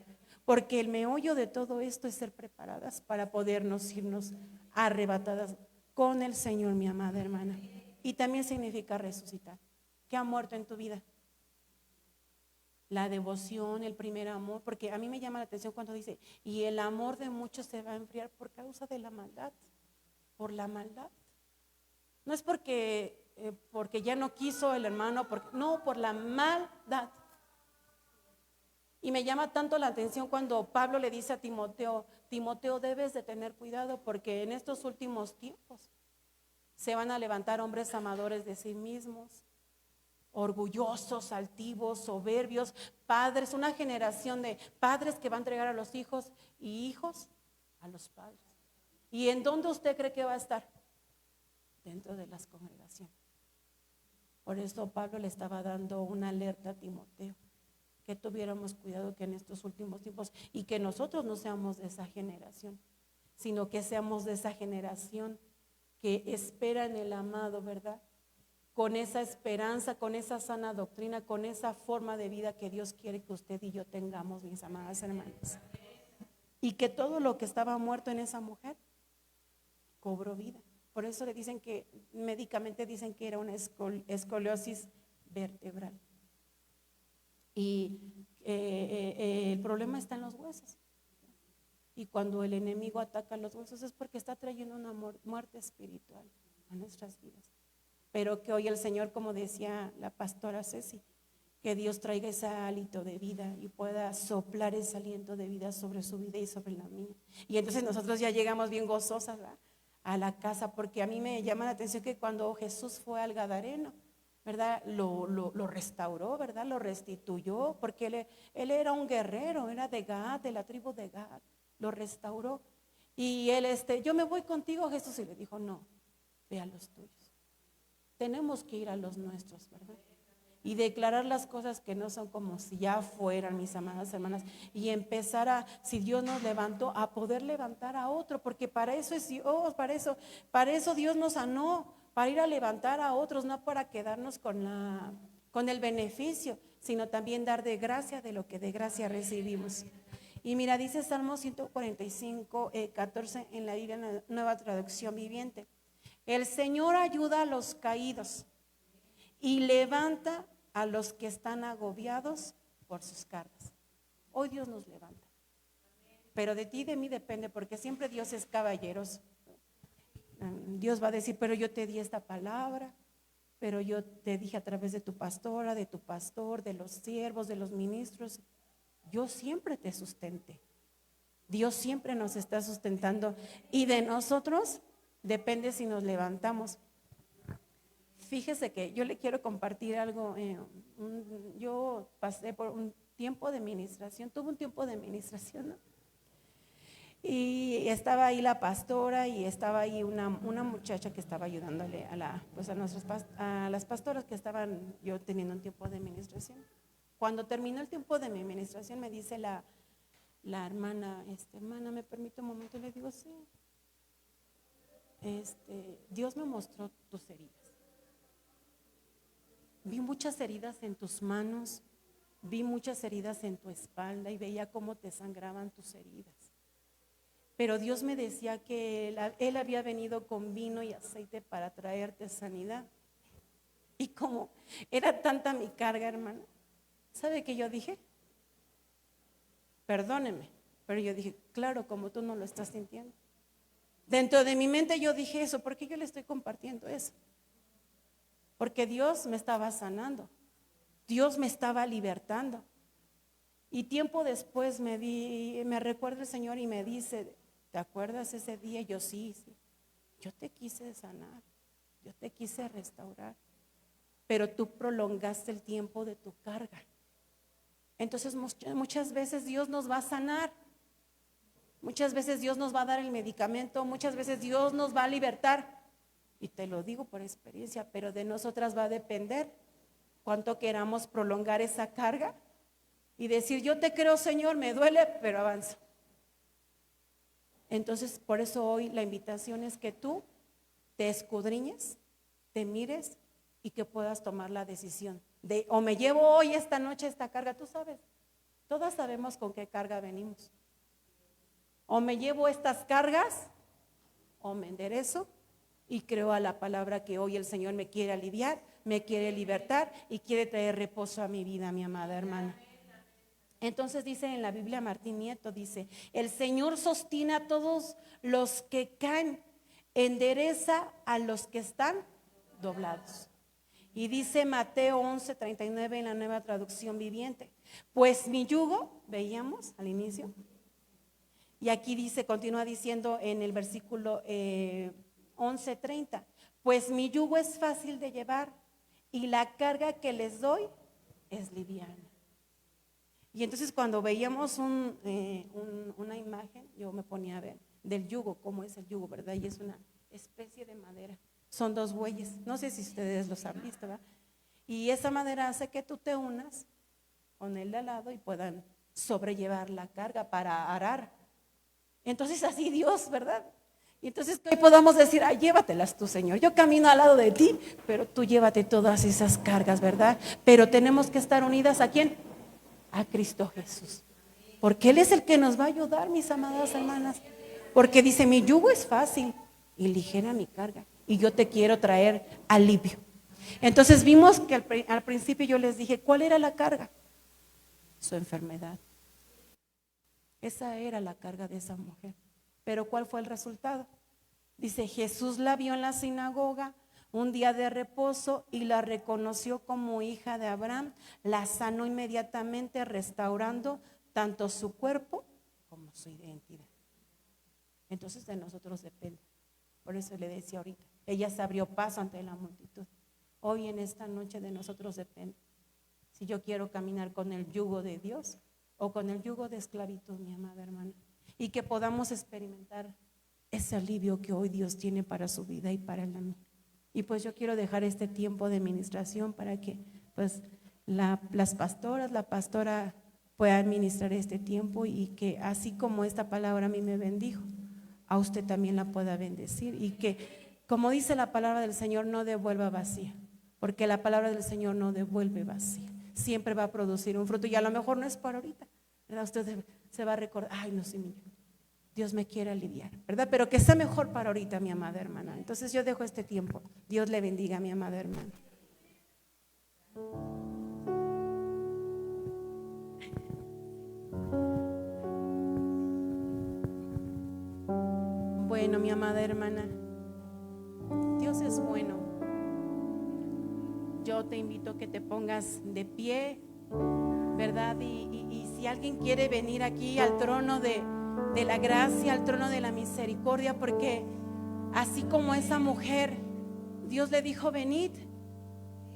S1: Porque el meollo de todo esto es ser preparadas para podernos irnos arrebatadas con el Señor, mi amada hermana. Y también significa resucitar. ¿Qué ha muerto en tu vida? la devoción, el primer amor, porque a mí me llama la atención cuando dice, y el amor de muchos se va a enfriar por causa de la maldad, por la maldad. No es porque ya no quiso el hermano, no, por la maldad. Y me llama tanto la atención cuando Pablo le dice a Timoteo, Timoteo, debes de tener cuidado porque en estos últimos tiempos se van a levantar hombres amadores de sí mismos, orgullosos, altivos, soberbios, padres, una generación de padres que va a entregar a los hijos y hijos a los padres. ¿Y en dónde usted cree que va a estar? Dentro de las congregaciones. Por eso Pablo le estaba dando una alerta a Timoteo, que tuviéramos cuidado que en estos últimos tiempos, y que nosotros no seamos de esa generación, sino que seamos de esa generación que espera en el amado, ¿verdad? Con esa esperanza, con esa sana doctrina, con esa forma de vida que Dios quiere que usted y yo tengamos, mis amadas hermanas. Y que todo lo que estaba muerto en esa mujer cobró vida. Por eso le dicen que, médicamente dicen que era una escoliosis vertebral. Y el problema está en los huesos. Y cuando el enemigo ataca los huesos es porque está trayendo una muerte espiritual a nuestras vidas. Pero que hoy el Señor, como decía la pastora Ceci, que Dios traiga ese hálito de vida y pueda soplar ese aliento de vida sobre su vida y sobre la mía. Y entonces nosotros ya llegamos bien gozosas, ¿verdad?, a la casa, porque a mí me llama la atención que cuando Jesús fue al Gadareno, ¿verdad?, lo restauró, ¿verdad?, lo restituyó, porque él era un guerrero, era de Gad, de la tribu de Gad, lo restauró. Y él, yo me voy contigo, Jesús, y le dijo, no, ve a los tuyos. Tenemos que ir a los nuestros, ¿verdad? Y declarar las cosas que no son como si ya fueran, mis amadas hermanas, y empezar si Dios nos levantó, a poder levantar a otro, porque para eso es Dios, para eso Dios nos sanó, para ir a levantar a otros, no para quedarnos con el beneficio, sino también dar de gracia de lo que de gracia recibimos. Y mira, dice Salmo 145, 14 en la Biblia Nueva Traducción Viviente: el Señor ayuda a los caídos y levanta a los que están agobiados por sus cargas. Hoy Dios nos levanta, pero de ti y de mí depende, porque siempre Dios es caballeroso. Dios va a decir, pero yo te di esta palabra, pero yo te dije a través de tu pastora, de tu pastor, de los siervos, de los ministros, yo siempre te sustenté. Dios siempre nos está sustentando, y de nosotros depende si nos levantamos. Fíjese que yo le quiero compartir algo. Yo pasé por un tiempo de administración, tuve un tiempo de administración, ¿no? Y estaba ahí la pastora y estaba ahí una muchacha que estaba ayudándole a las pastoras que estaban yo teniendo un tiempo de administración. Cuando terminó el tiempo de mi administración me dice la hermana, hermana, ¿me permite un momento? Y le digo, sí. Dios me mostró tus heridas. Vi muchas heridas en tus manos, vi muchas heridas en tu espalda y veía cómo te sangraban tus heridas. Pero Dios me decía que Él había venido con vino y aceite para traerte sanidad. Y como era tanta mi carga, hermana, ¿sabe qué yo dije? Perdóneme, pero yo dije, claro, como tú no lo estás sintiendo. Dentro de mi mente yo dije eso, ¿por qué yo le estoy compartiendo eso? Porque Dios me estaba sanando, Dios me estaba libertando. Y tiempo después me recuerda el Señor y me dice, ¿te acuerdas ese día? Yo sí, yo te quise sanar, yo te quise restaurar, pero tú prolongaste el tiempo de tu carga. Entonces muchas veces Dios nos va a sanar, muchas veces Dios nos va a dar el medicamento, muchas veces Dios nos va a libertar. Y te lo digo por experiencia, pero de nosotras va a depender cuánto queramos prolongar esa carga y decir, yo te creo, Señor, me duele, pero avanzo. Entonces, por eso hoy la invitación es que tú te escudriñes, te mires y que puedas tomar la decisión de, o me llevo hoy, esta noche, esta carga. Tú sabes, todas sabemos con qué carga venimos. O me llevo estas cargas, o me enderezo y creo a la palabra que hoy el Señor me quiere aliviar, me quiere libertar y quiere traer reposo a mi vida, mi amada hermana. Entonces dice en la Biblia Martín Nieto, dice: el Señor sostiene a todos los que caen, endereza a los que están doblados. Y dice Mateo 11:39 en la Nueva Traducción Viviente: pues mi yugo, veíamos al inicio, y aquí dice, continúa diciendo en el versículo 11:30: pues mi yugo es fácil de llevar y la carga que les doy es liviana. Y entonces cuando veíamos una imagen, yo me ponía a ver del yugo, cómo es el yugo, ¿verdad? Y es una especie de madera, son 2 bueyes, no sé si ustedes los han visto, ¿verdad? Y esa madera hace que tú te unas con el de al lado y puedan sobrellevar la carga para arar. Entonces así Dios, ¿verdad? Y entonces que hoy podamos decir: ay, llévatelas tú, Señor, yo camino al lado de ti, pero tú llévate todas esas cargas, ¿verdad? Pero tenemos que estar unidas, ¿a quién? A Cristo Jesús, porque Él es el que nos va a ayudar, mis amadas hermanas, porque dice: mi yugo es fácil y ligera mi carga, y yo te quiero traer alivio. Entonces vimos que al principio yo les dije, ¿cuál era la carga? Su enfermedad. Esa era la carga de esa mujer. Pero ¿cuál fue el resultado? Dice: Jesús la vio en la sinagoga un día de reposo y la reconoció como hija de Abraham, la sanó inmediatamente, restaurando tanto su cuerpo como su identidad. Entonces de nosotros depende. Por eso le decía ahorita, ella se abrió paso ante la multitud. Hoy en esta noche de nosotros depende si yo quiero caminar con el yugo de Dios o con el yugo de esclavitud, mi amada hermana, y que podamos experimentar ese alivio que hoy Dios tiene para su vida y para la mía. Y pues yo quiero dejar este tiempo de ministración para que pues las pastoras, la pastora puedan ministrar este tiempo, y que así como esta palabra a mí me bendijo, a usted también la pueda bendecir, y que, como dice la palabra del Señor, no devuelva vacía, porque la palabra del Señor no devuelve vacía, siempre va a producir un fruto. Y a lo mejor no es para ahorita, ¿verdad? Usted se va a recordar: ay, no, sí, Dios me quiere aliviar, ¿verdad? Pero que sea mejor para ahorita, mi amada hermana. Entonces yo dejo este tiempo. Dios le bendiga, mi amada hermana. Bueno, mi amada hermana, Dios es bueno. Yo te invito a que te pongas de pie, ¿verdad? Y si alguien quiere venir aquí al trono de la gracia, al trono de la misericordia, porque así como esa mujer, Dios le dijo: venid.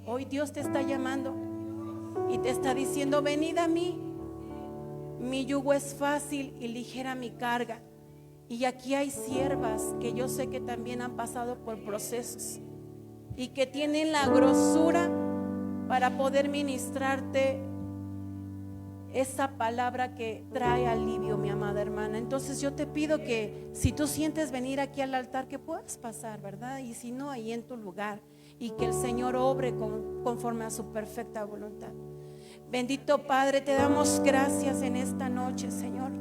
S1: Hoy Dios te está llamando y te está diciendo: venid a mí, mi yugo es fácil y ligera mi carga. Y aquí hay siervas que yo sé que también han pasado por procesos y que tienen la grosura para poder ministrarte esa palabra que trae alivio, mi amada hermana. Entonces yo te pido que si tú sientes venir aquí al altar, que puedas pasar, ¿verdad? Y si no, ahí en tu lugar, y que el Señor obre conforme a su perfecta voluntad. Bendito Padre, te damos gracias en esta noche, Señor.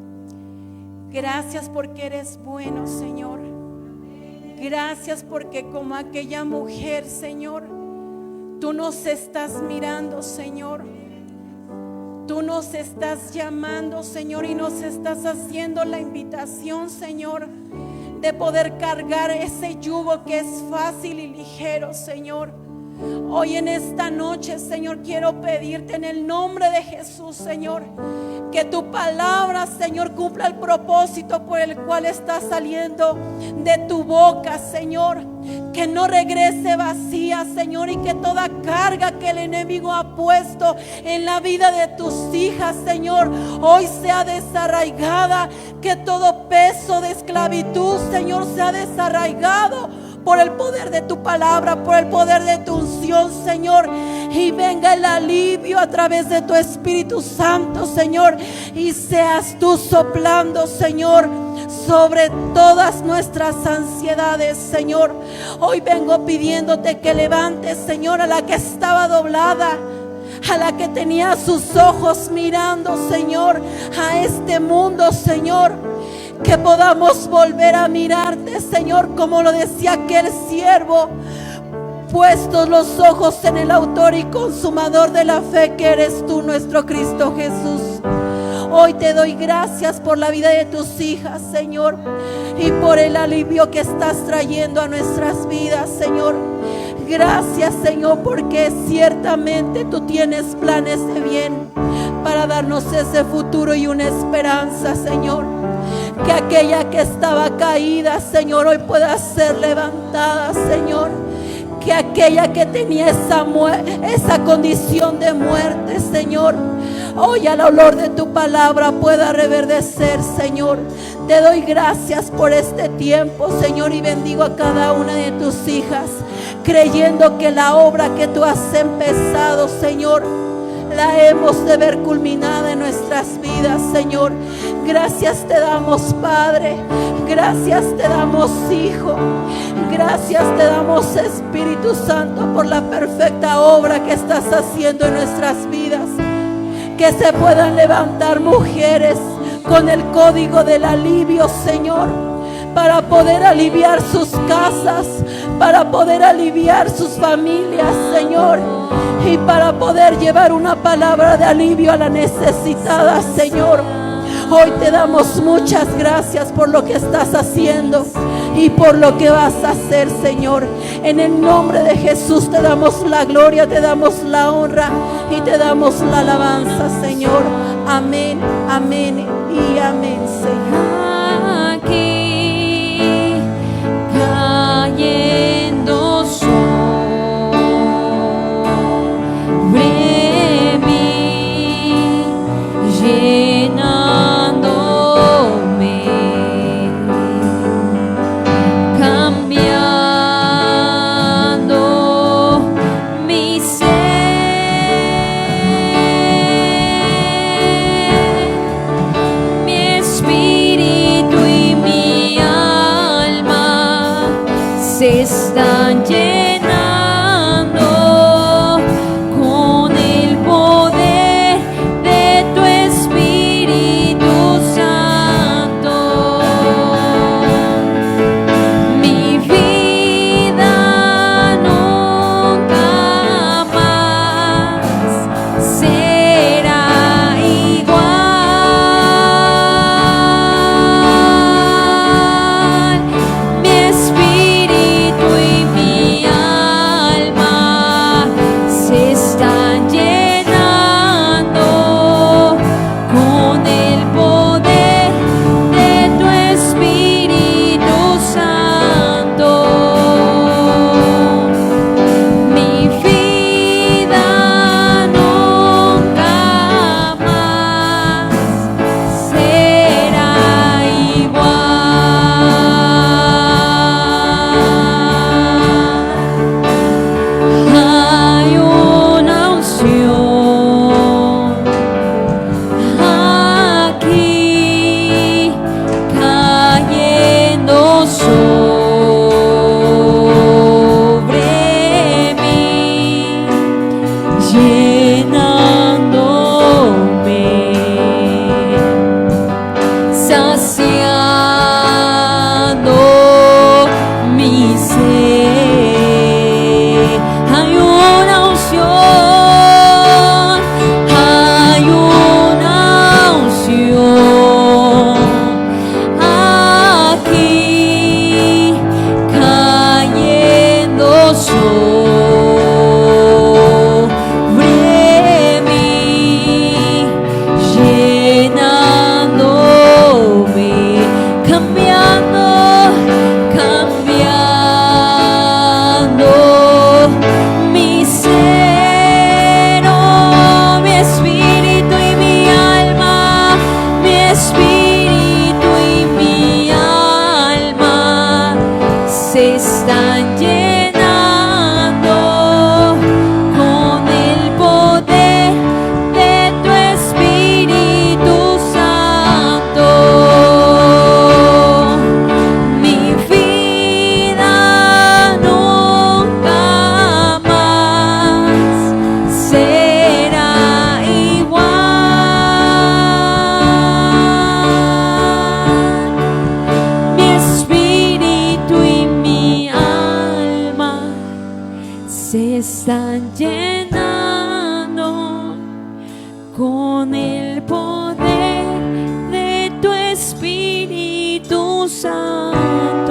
S1: Gracias porque eres bueno, Señor. Gracias porque como aquella mujer, Señor, tú nos estás mirando, Señor. Tú nos estás llamando, Señor, y nos estás haciendo la invitación, Señor, de poder cargar ese yugo que es fácil y ligero, Señor. Hoy en esta noche, Señor, quiero pedirte en el nombre de Jesús, Señor, que tu palabra, Señor, cumpla el propósito por el cual está saliendo de tu boca, Señor. Que no regrese vacía, Señor, y que toda carga que el enemigo ha puesto en la vida de tus hijas, Señor, hoy sea desarraigada. Que todo peso de esclavitud, Señor, sea desarraigado por el poder de tu palabra, por el poder de tu unción, Señor. Y venga el alivio a través de tu Espíritu Santo, Señor. Y seas tú soplando, Señor, sobre todas nuestras ansiedades, Señor. Hoy vengo pidiéndote que levantes, Señor, a la que estaba doblada, a la que tenía sus ojos mirando, Señor, a este mundo, Señor. Que podamos volver a mirarte, Señor, como lo decía aquel siervo, puestos los ojos en el autor y consumador de la fe, que eres tú, nuestro Cristo Jesús. Hoy te doy gracias por la vida de tus hijas, Señor, y por el alivio que estás trayendo a nuestras vidas, Señor. Gracias, Señor, porque ciertamente tú tienes planes de bien para darnos ese futuro y una esperanza, Señor. Que aquella que estaba caída, Señor, hoy pueda ser levantada, Señor. Que aquella que tenía esa condición de muerte, Señor, hoy al olor de tu palabra pueda reverdecer, Señor. Te doy gracias por este tiempo, Señor, y bendigo a cada una de tus hijas, creyendo que la obra que tú has empezado, Señor, la hemos de ver culminada en nuestras vidas, Señor. Gracias te damos, Padre. Gracias te damos, Hijo. Gracias te damos, Espíritu Santo, por la perfecta obra que estás haciendo en nuestras vidas. Que se puedan levantar mujeres con el código del alivio, Señor, para poder aliviar sus casas, para poder aliviar sus familias, Señor, y para poder llevar una palabra de alivio a la necesitada, Señor. Hoy te damos muchas gracias por lo que estás haciendo y por lo que vas a hacer, Señor. En el nombre de Jesús te damos la gloria, te damos la honra y te damos la alabanza, Señor. Amén, amén y amén, Señor.
S2: Aquí cayendo sobre mí, llenándome, cambiando mi ser, mi espíritu y mi alma se están llenando con el poder de tu Espíritu Santo. Mi vida nunca más será igual. Mi espíritu y mi alma se están llenando con el poder de tu Espíritu Santo. Mi vida nunca más será igual. Hay una unción aquí cayendo sobre mí, llenándome, saciando mi ser. Hay una unción, hay una unción aquí cayendo sobre mí, llenándome, cambiando, cambiando mi ser, oh, mi espíritu y mi alma, mi espíritu y mi alma se están llenando con el poder de tu Espíritu Santo. Mi vida nunca más será igual. Mi espíritu y mi alma se están llenando con el poder Santo.